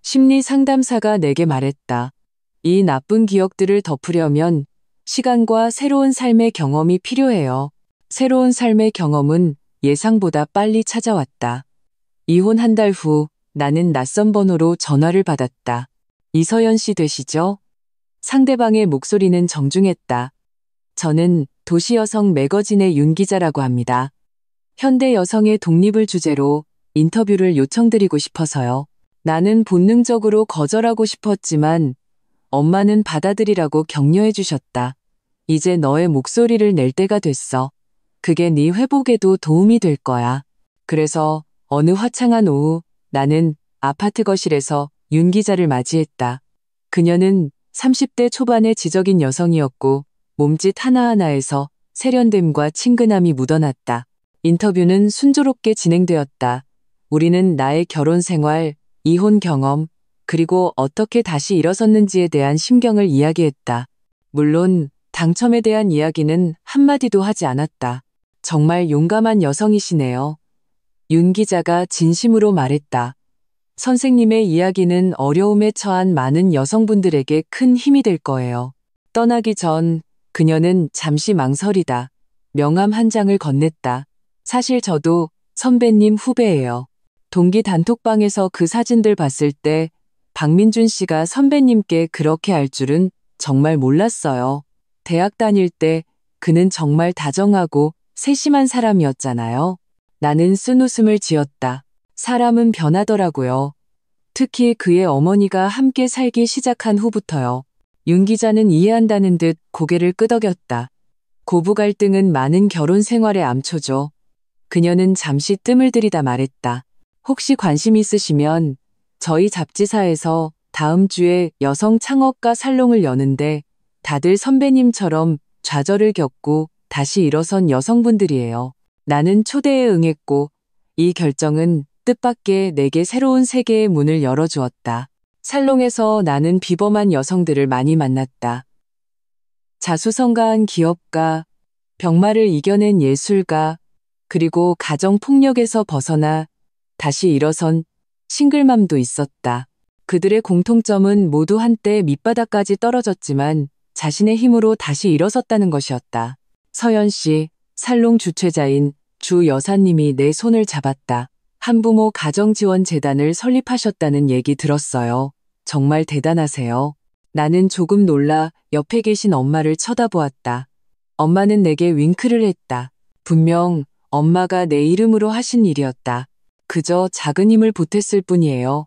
심리 상담사가 내게 말했다. 이 나쁜 기억들을 덮으려면 시간과 새로운 삶의 경험이 필요해요. 새로운 삶의 경험은 예상보다 빨리 찾아왔다. 이혼 한 달 후 나는 낯선 번호로 전화를 받았다. 이서연 씨 되시죠? 상대방의 목소리는 정중했다. 저는 도시여성 매거진의 윤 기자라고 합니다. 현대 여성의 독립을 주제로 인터뷰를 요청드리고 싶어서요. 나는 본능적으로 거절하고 싶었지만 엄마는 받아들이라고 격려해 주셨다. 이제 너의 목소리를 낼 때가 됐어. 그게 네 회복에도 도움이 될 거야. 그래서 어느 화창한 오후 나는 아파트 거실에서 윤 기자를 맞이했다. 그녀는 30대 초반의 지적인 여성이었고 몸짓 하나하나에서 세련됨과 친근함이 묻어났다. 인터뷰는 순조롭게 진행되었다. 우리는 나의 결혼 생활, 이혼 경험, 그리고 어떻게 다시 일어섰는지에 대한 심경을 이야기했다. 물론 당첨에 대한 이야기는 한마디도 하지 않았다. 정말 용감한 여성이시네요. 윤 기자가 진심으로 말했다. 선생님의 이야기는 어려움에 처한 많은 여성분들에게 큰 힘이 될 거예요. 떠나기 전 그녀는 잠시 망설이다. 명함 한 장을 건넸다. 사실 저도 선배님 후배예요. 동기 단톡방에서 그 사진들 봤을 때 박민준 씨가 선배님께 그렇게 할 줄은 정말 몰랐어요. 대학 다닐 때 그는 정말 다정하고 세심한 사람이었잖아요. 나는 쓴웃음을 지었다. 사람은 변하더라고요. 특히 그의 어머니가 함께 살기 시작한 후부터요. 윤 기자는 이해한다는 듯 고개를 끄덕였다. 고부 갈등은 많은 결혼 생활의 암초죠. 그녀는 잠시 뜸을 들이다 말했다. 혹시 관심 있으시면 저희 잡지사에서 다음 주에 여성 창업가 살롱을 여는데 다들 선배님처럼 좌절을 겪고 다시 일어선 여성분들이에요. 나는 초대에 응했고 이 결정은 뜻밖의 내게 새로운 세계의 문을 열어주었다. 살롱에서 나는 비범한 여성들을 많이 만났다. 자수성가한 기업가, 병마를 이겨낸 예술가, 그리고 가정폭력에서 벗어나 다시 일어선 싱글맘도 있었다. 그들의 공통점은 모두 한때 밑바닥까지 떨어졌지만 자신의 힘으로 다시 일어섰다는 것이었다. 서연 씨, 살롱 주최자인 주 여사님이 내 손을 잡았다. 한부모 가정지원재단을 설립하셨다는 얘기 들었어요. 정말 대단하세요. 나는 조금 놀라 옆에 계신 엄마를 쳐다보았다. 엄마는 내게 윙크를 했다. 분명 엄마가 내 이름으로 하신 일이었다. 그저 작은 힘을 보탰을 뿐이에요.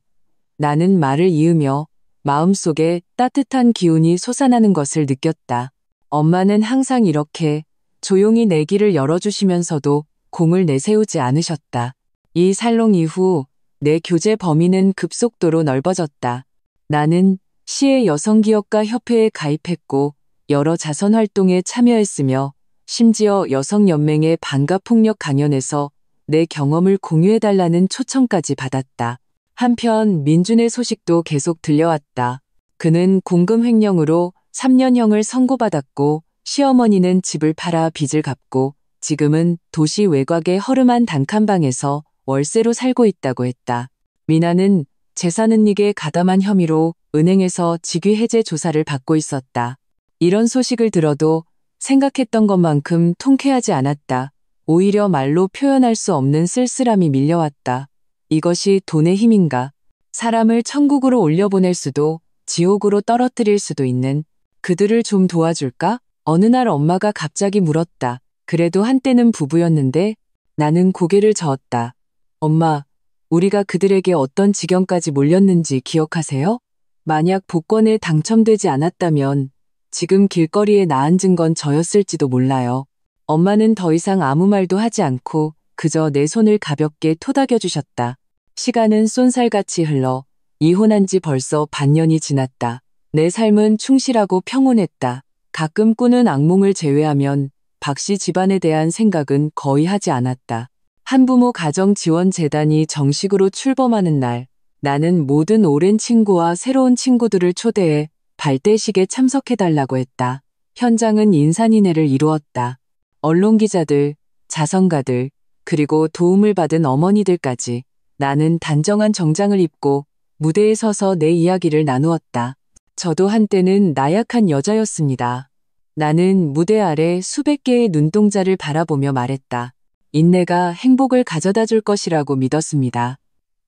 나는 말을 이으며 마음속에 따뜻한 기운이 솟아나는 것을 느꼈다. 엄마는 항상 이렇게 조용히 내 길을 열어주시면서도 공을 내세우지 않으셨다. 이 살롱 이후 내 교제 범위는 급속도로 넓어졌다. 나는 시의 여성기업가 협회에 가입했고 여러 자선활동에 참여했으며 심지어 여성연맹의 반가폭력 강연에서 내 경험을 공유해달라는 초청까지 받았다. 한편 민준의 소식도 계속 들려왔다. 그는 공금 횡령으로 3년형을 선고받았고 시어머니는 집을 팔아 빚을 갚고 지금은 도시 외곽의 허름한 단칸방에서 월세로 살고 있다고 했다. 미나는 재산은닉에 가담한 혐의로 은행에서 직위해제 조사를 받고 있었다. 이런 소식을 들어도 생각했던 것만큼 통쾌하지 않았다. 오히려 말로 표현할 수 없는 쓸쓸함이 밀려왔다. 이것이 돈의 힘인가? 사람을 천국으로 올려보낼 수도 지옥으로 떨어뜨릴 수도 있는 그들을 좀 도와줄까? 어느 날 엄마가 갑자기 물었다. 그래도 한때는 부부였는데 나는 고개를 저었다. 엄마, 우리가 그들에게 어떤 지경까지 몰렸는지 기억하세요? 만약 복권에 당첨되지 않았다면 지금 길거리에 나앉은 건 저였을지도 몰라요. 엄마는 더 이상 아무 말도 하지 않고 그저 내 손을 가볍게 토닥여 주셨다. 시간은 쏜살같이 흘러 이혼한 지 벌써 반년이 지났다. 내 삶은 충실하고 평온했다. 가끔 꾸는 악몽을 제외하면 박씨 집안에 대한 생각은 거의 하지 않았다. 한부모 가정지원재단이 정식으로 출범하는 날, 나는 모든 오랜 친구와 새로운 친구들을 초대해 발대식에 참석해달라고 했다. 현장은 인산인해를 이루었다. 언론기자들, 자선가들, 그리고 도움을 받은 어머니들까지 나는 단정한 정장을 입고 무대에 서서 내 이야기를 나누었다. 저도 한때는 나약한 여자였습니다. 나는 무대 아래 수백 개의 눈동자를 바라보며 말했다. 인내가 행복을 가져다 줄 것이라고 믿었습니다.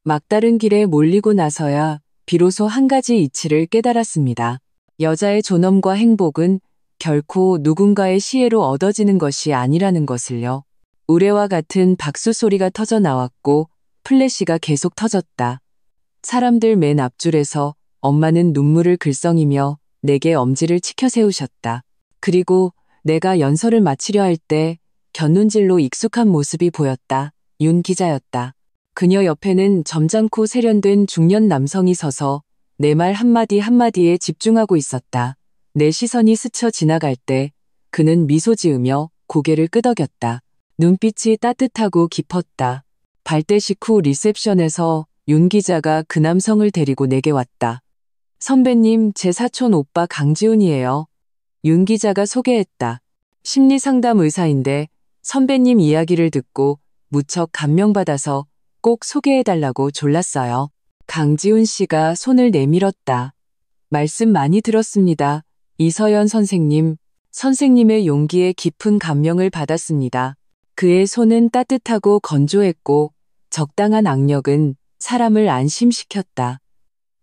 막다른 길에 몰리고 나서야 비로소 한 가지 이치를 깨달았습니다. 여자의 존엄과 행복은 결코 누군가의 시혜로 얻어지는 것이 아니라는 것을요. 우레와 같은 박수 소리가 터져 나왔고 플래시가 계속 터졌다. 사람들 맨 앞줄에서 엄마는 눈물을 글썽이며 내게 엄지를 치켜 세우셨다. 그리고 내가 연설을 마치려 할 때 곁눈질로 익숙한 모습이 보였다. 윤 기자였다. 그녀 옆에는 점잖고 세련된 중년 남성이 서서 내 말 한마디 한마디에 집중하고 있었다. 내 시선이 스쳐 지나갈 때 그는 미소 지으며 고개를 끄덕였다. 눈빛이 따뜻하고 깊었다. 발대식 후 리셉션에서 윤 기자가 그 남성을 데리고 내게 왔다. 선배님, 제 사촌 오빠 강지훈이에요. 윤 기자가 소개했다. 심리상담 의사인데 선배님 이야기를 듣고 무척 감명받아서 꼭 소개해달라고 졸랐어요. 강지훈 씨가 손을 내밀었다. 말씀 많이 들었습니다. 이서연 선생님, 선생님의 용기에 깊은 감명을 받았습니다. 그의 손은 따뜻하고 건조했고 적당한 악력은 사람을 안심시켰다.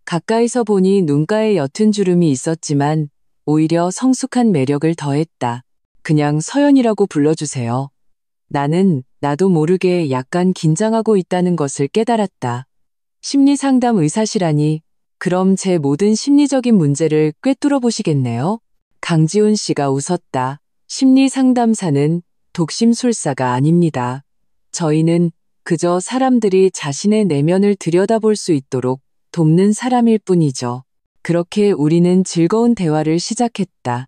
가까이서 보니 눈가에 옅은 주름이 있었지만 오히려 성숙한 매력을 더했다. 그냥 서연이라고 불러주세요. 나는 나도 모르게 약간 긴장하고 있다는 것을 깨달았다. 심리상담 의사시라니 그럼 제 모든 심리적인 문제를 꿰뚫어 보시겠네요. 강지훈 씨가 웃었다. 심리상담사는 독심술사가 아닙니다. 저희는 그저 사람들이 자신의 내면을 들여다볼 수 있도록 돕는 사람일 뿐이죠. 그렇게 우리는 즐거운 대화를 시작했다.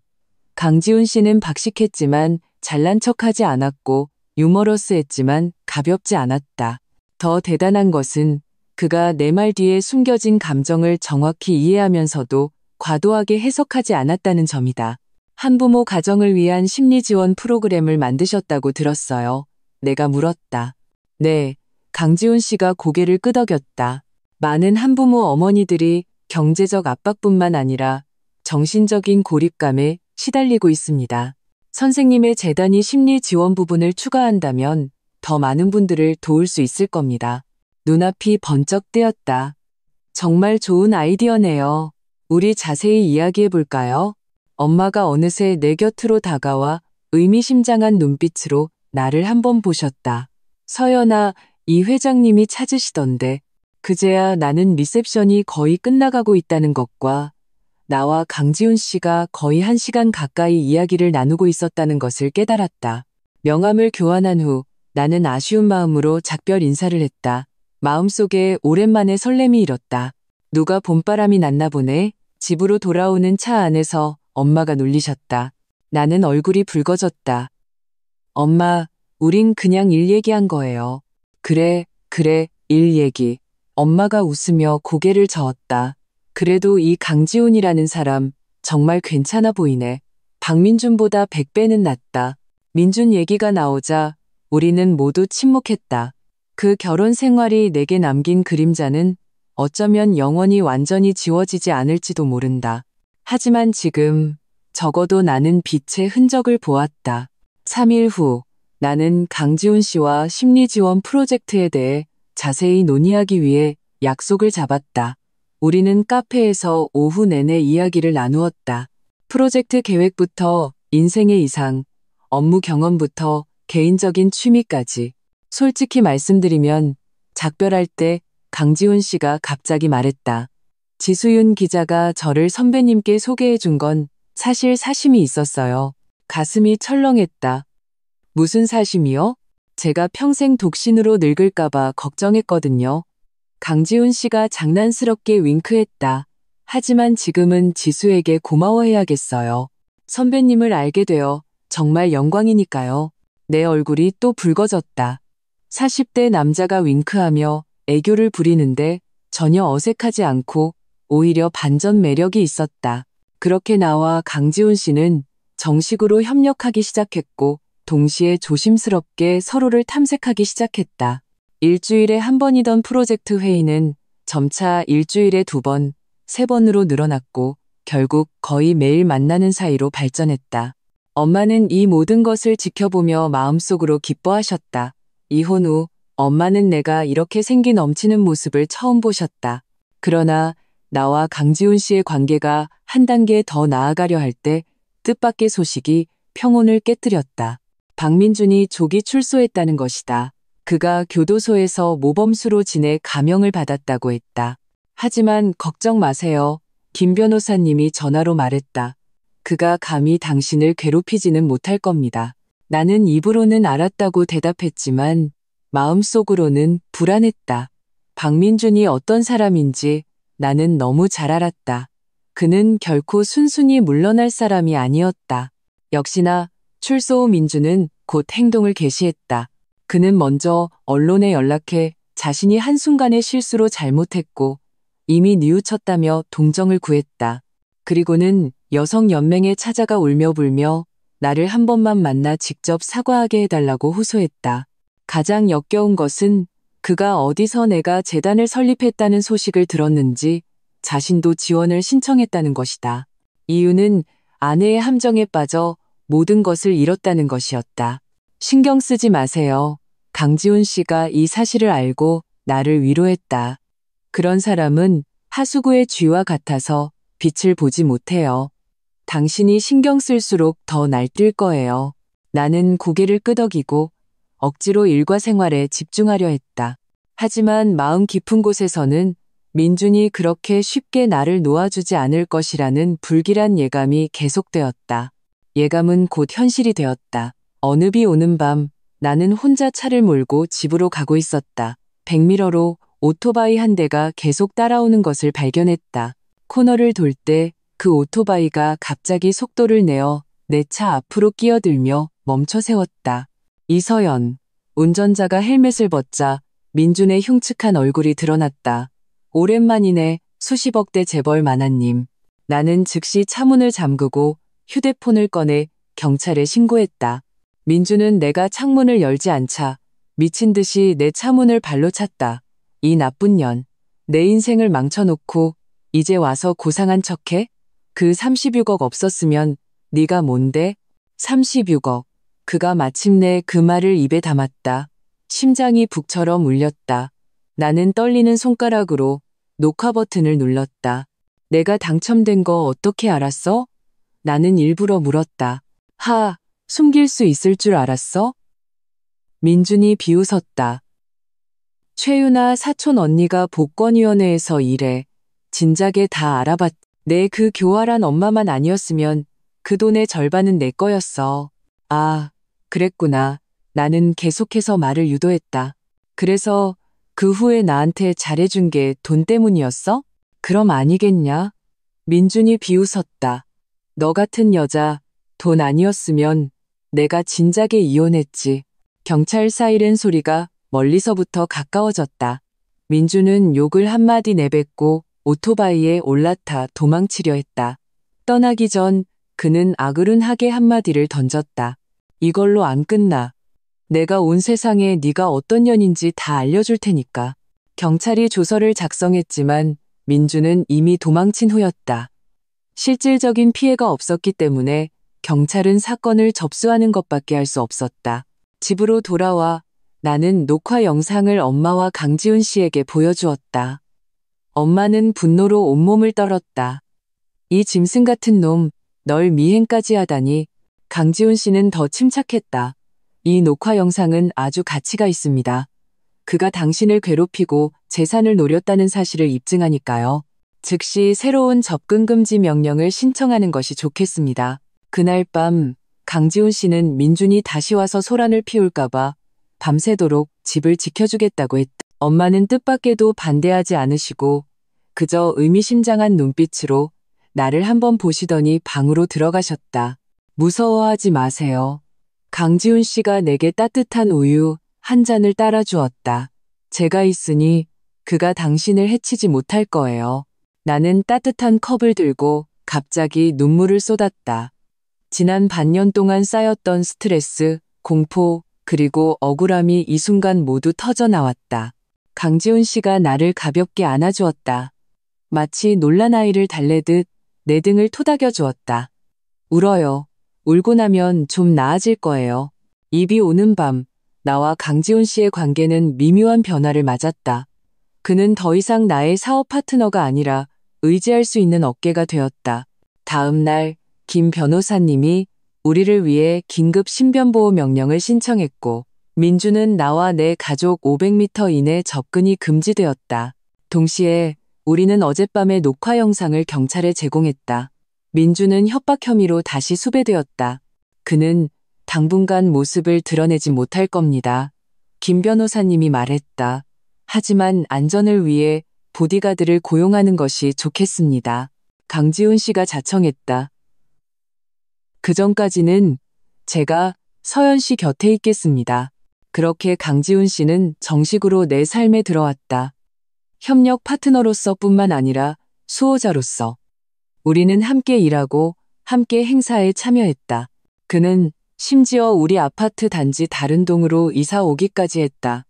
강지훈 씨는 박식했지만 잘난 척하지 않았고 유머러스했지만 가볍지 않았다. 더 대단한 것은 그가 내 말 뒤에 숨겨진 감정을 정확히 이해하면서도 과도하게 해석하지 않았다는 점이다. 한부모 가정을 위한 심리지원 프로그램을 만드셨다고 들었어요. 내가 물었다. 네, 강지훈 씨가 고개를 끄덕였다. 많은 한부모 어머니들이 경제적 압박뿐만 아니라 정신적인 고립감에 시달리고 있습니다. 선생님의 재단이 심리 지원 부분을 추가한다면 더 많은 분들을 도울 수 있을 겁니다. 눈앞이 번쩍 뜨였다. 정말 좋은 아이디어네요. 우리 자세히 이야기해 볼까요? 엄마가 어느새 내 곁으로 다가와 의미심장한 눈빛으로 나를 한번 보셨다. 서연아, 이 회장님이 찾으시던데. 그제야 나는 리셉션이 거의 끝나가고 있다는 것과 나와 강지훈 씨가 거의 1시간 가까이 이야기를 나누고 있었다는 것을 깨달았다. 명함을 교환한 후 나는 아쉬운 마음으로 작별 인사를 했다. 마음속에 오랜만에 설렘이 일었다. 누가 봄바람이 났나 보네. 집으로 돌아오는 차 안에서 엄마가 놀리셨다. 나는 얼굴이 붉어졌다. 엄마, 우린 그냥 일 얘기한 거예요. 그래, 일 얘기. 엄마가 웃으며 고개를 저었다. 그래도 이 강지훈이라는 사람 정말 괜찮아 보이네. 박민준보다 100배는 낫다. 민준 얘기가 나오자 우리는 모두 침묵했다. 그 결혼 생활이 내게 남긴 그림자는 어쩌면 영원히 완전히 지워지지 않을지도 모른다. 하지만 지금 적어도 나는 빛의 흔적을 보았다. 3일 후 나는 강지훈 씨와 심리지원 프로젝트에 대해 자세히 논의하기 위해 약속을 잡았다. 우리는 카페에서 오후 내내 이야기를 나누었다. 프로젝트 계획부터 인생의 이상, 업무 경험부터 개인적인 취미까지. 솔직히 말씀드리면 작별할 때 강지훈 씨가 갑자기 말했다. 지수윤 기자가 저를 선배님께 소개해 준 건 사실 사심이 있었어요. 가슴이 철렁했다. 무슨 사심이요? 제가 평생 독신으로 늙을까봐 걱정했거든요. 강지훈 씨가 장난스럽게 윙크했다. 하지만 지금은 지수에게 고마워해야겠어요. 선배님을 알게 되어 정말 영광이니까요. 내 얼굴이 또 붉어졌다. 40대 남자가 윙크하며 애교를 부리는데 전혀 어색하지 않고 오히려 반전 매력이 있었다. 그렇게 나와 강지훈 씨는 정식으로 협력하기 시작했고 동시에 조심스럽게 서로를 탐색하기 시작했다. 일주일에 한 번이던 프로젝트 회의는 점차 일주일에 2번, 3번으로 늘어났고 결국 거의 매일 만나는 사이로 발전했다. 엄마는 이 모든 것을 지켜보며 마음속으로 기뻐하셨다. 이혼 후 엄마는 내가 이렇게 생기 넘치는 모습을 처음 보셨다. 그러나 나와 강지훈 씨의 관계가 한 단계 더 나아가려 할 때 뜻밖의 소식이 평온을 깨뜨렸다. 박민준이 조기 출소했다는 것이다. 그가 교도소에서 모범수로 지내 감형을 받았다고 했다. 하지만 걱정 마세요. 김 변호사님이 전화로 말했다. 그가 감히 당신을 괴롭히지는 못할 겁니다. 나는 입으로는 알았다고 대답했지만 마음속으로는 불안했다. 박민준이 어떤 사람인지 나는 너무 잘 알았다. 그는 결코 순순히 물러날 사람이 아니었다. 역시나 출소 후 민준은 곧 행동을 개시했다. 그는 먼저 언론에 연락해 자신이 한순간의 실수로 잘못했고 이미 뉘우쳤다며 동정을 구했다. 그리고는 여성연맹에 찾아가 울며불며 나를 한 번만 만나 직접 사과하게 해달라고 호소했다. 가장 역겨운 것은 그가 어디서 내가 재단을 설립했다는 소식을 들었는지 자신도 지원을 신청했다는 것이다. 이유는 아내의 함정에 빠져 모든 것을 잃었다는 것이었다. 신경 쓰지 마세요. 강지훈 씨가 이 사실을 알고 나를 위로했다. 그런 사람은 하수구의 쥐와 같아서 빛을 보지 못해요. 당신이 신경 쓸수록 더 날뛸 거예요. 나는 고개를 끄덕이고 억지로 일과 생활에 집중하려 했다. 하지만 마음 깊은 곳에서는 민준이 그렇게 쉽게 나를 놓아주지 않을 것이라는 불길한 예감이 계속되었다. 예감은 곧 현실이 되었다. 어느 비 오는 밤 나는 혼자 차를 몰고 집으로 가고 있었다. 백미러로 오토바이 한 대가 계속 따라오는 것을 발견했다. 코너를 돌 때 그 오토바이가 갑자기 속도를 내어 내 차 앞으로 끼어들며 멈춰 세웠다. 이서연. 운전자가 헬멧을 벗자 민준의 흉측한 얼굴이 드러났다. 오랜만이네. 수십억대 재벌 만화님. 나는 즉시 차문을 잠그고 휴대폰을 꺼내 경찰에 신고했다. 민준은 내가 창문을 열지 않자 미친 듯이 내 차문을 발로 찼다. 이 나쁜 년. 내 인생을 망쳐놓고 이제 와서 고상한 척해? 그 36억 없었으면 네가 뭔데? 36억. 그가 마침내 그 말을 입에 담았다. 심장이 북처럼 울렸다. 나는 떨리는 손가락으로 녹화 버튼을 눌렀다. 내가 당첨된 거 어떻게 알았어? 나는 일부러 물었다. 숨길 수 있을 줄 알았어? 민준이 비웃었다. 최유나 사촌 언니가 복권위원회에서 일해. 진작에 다 알아봤. 내 그 교활한 엄마만 아니었으면 그 돈의 절반은 내 거였어. 아, 그랬구나. 나는 계속해서 말을 유도했다. 그래서 그 후에 나한테 잘해준 게 돈 때문이었어? 그럼 아니겠냐? 민준이 비웃었다. 너 같은 여자, 돈 아니었으면 내가 진작에 이혼했지. 경찰 사이렌 소리가 멀리서부터 가까워졌다. 민준은 욕을 한마디 내뱉고 오토바이에 올라타 도망치려 했다. 떠나기 전 그는 아그른하게 한마디를 던졌다. 이걸로 안 끝나. 내가 온 세상에 네가 어떤 년인지 다 알려줄 테니까. 경찰이 조서를 작성했지만 민준은 이미 도망친 후였다. 실질적인 피해가 없었기 때문에 경찰은 사건을 접수하는 것밖에 할 수 없었다. 집으로 돌아와 나는 녹화 영상을 엄마와 강지훈 씨에게 보여주었다. 엄마는 분노로 온몸을 떨었다. 이 짐승 같은 놈, 널 미행까지 하다니. 강지훈 씨는 더 침착했다. 이 녹화 영상은 아주 가치가 있습니다. 그가 당신을 괴롭히고 재산을 노렸다는 사실을 입증하니까요. 즉시 새로운 접근 금지 명령을 신청하는 것이 좋겠습니다. 그날 밤 강지훈 씨는 민준이 다시 와서 소란을 피울까봐 밤새도록 집을 지켜주겠다고 했다. 엄마는 뜻밖에도 반대하지 않으시고 그저 의미심장한 눈빛으로 나를 한번 보시더니 방으로 들어가셨다. 무서워하지 마세요. 강지훈 씨가 내게 따뜻한 우유 한 잔을 따라 주었다. 제가 있으니 그가 당신을 해치지 못할 거예요. 나는 따뜻한 컵을 들고 갑자기 눈물을 쏟았다. 지난 반년 동안 쌓였던 스트레스, 공포, 그리고 억울함이 이 순간 모두 터져 나왔다. 강지훈 씨가 나를 가볍게 안아주었다. 마치 놀란 아이를 달래듯 내 등을 토닥여 주었다. 울어요. 울고 나면 좀 나아질 거예요. 입이 오는 밤, 나와 강지훈 씨의 관계는 미묘한 변화를 맞았다. 그는 더 이상 나의 사업 파트너가 아니라 의지할 수 있는 어깨가 되었다. 다음 날, 김 변호사님이 우리를 위해 긴급 신변보호 명령을 신청했고, 민주는 나와 내 가족 500m 이내 접근이 금지되었다. 동시에 우리는 어젯밤의 녹화 영상을 경찰에 제공했다. 민주는 협박 혐의로 다시 수배되었다. 그는 당분간 모습을 드러내지 못할 겁니다. 김 변호사님이 말했다. 하지만 안전을 위해 보디가드를 고용하는 것이 좋겠습니다. 강지훈 씨가 자청했다. 그 전까지는 제가 서연 씨 곁에 있겠습니다. 그렇게 강지훈 씨는 정식으로 내 삶에 들어왔다. 협력 파트너로서 뿐만 아니라 수호자로서. 우리는 함께 일하고 함께 행사에 참여했다. 그는 심지어 우리 아파트 단지 다른 동으로 이사 오기까지 했다.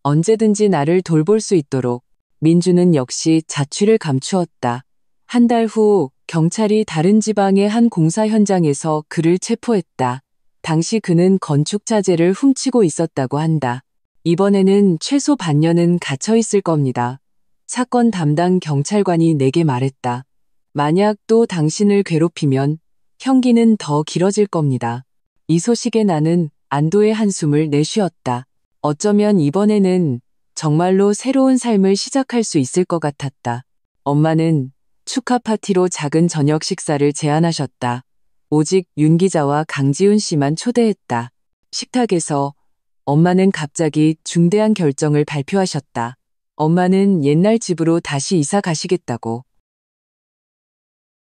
언제든지 나를 돌볼 수 있도록. 민주는 역시 자취를 감추었다. 한 달 후 경찰이 다른 지방의 한 공사 현장에서 그를 체포했다. 당시 그는 건축 자재를 훔치고 있었다고 한다. 이번에는 최소 반년은 갇혀 있을 겁니다. 사건 담당 경찰관이 내게 말했다. 만약 또 당신을 괴롭히면 형기는 더 길어질 겁니다. 이 소식에 나는 안도의 한숨을 내쉬었다. 어쩌면 이번에는 정말로 새로운 삶을 시작할 수 있을 것 같았다. 엄마는 축하 파티로 작은 저녁 식사를 제안하셨다. 오직 윤 기자와 강지훈 씨만 초대했다. 식탁에서 엄마는 갑자기 중대한 결정을 발표하셨다. 엄마는 옛날 집으로 다시 이사 가시겠다고.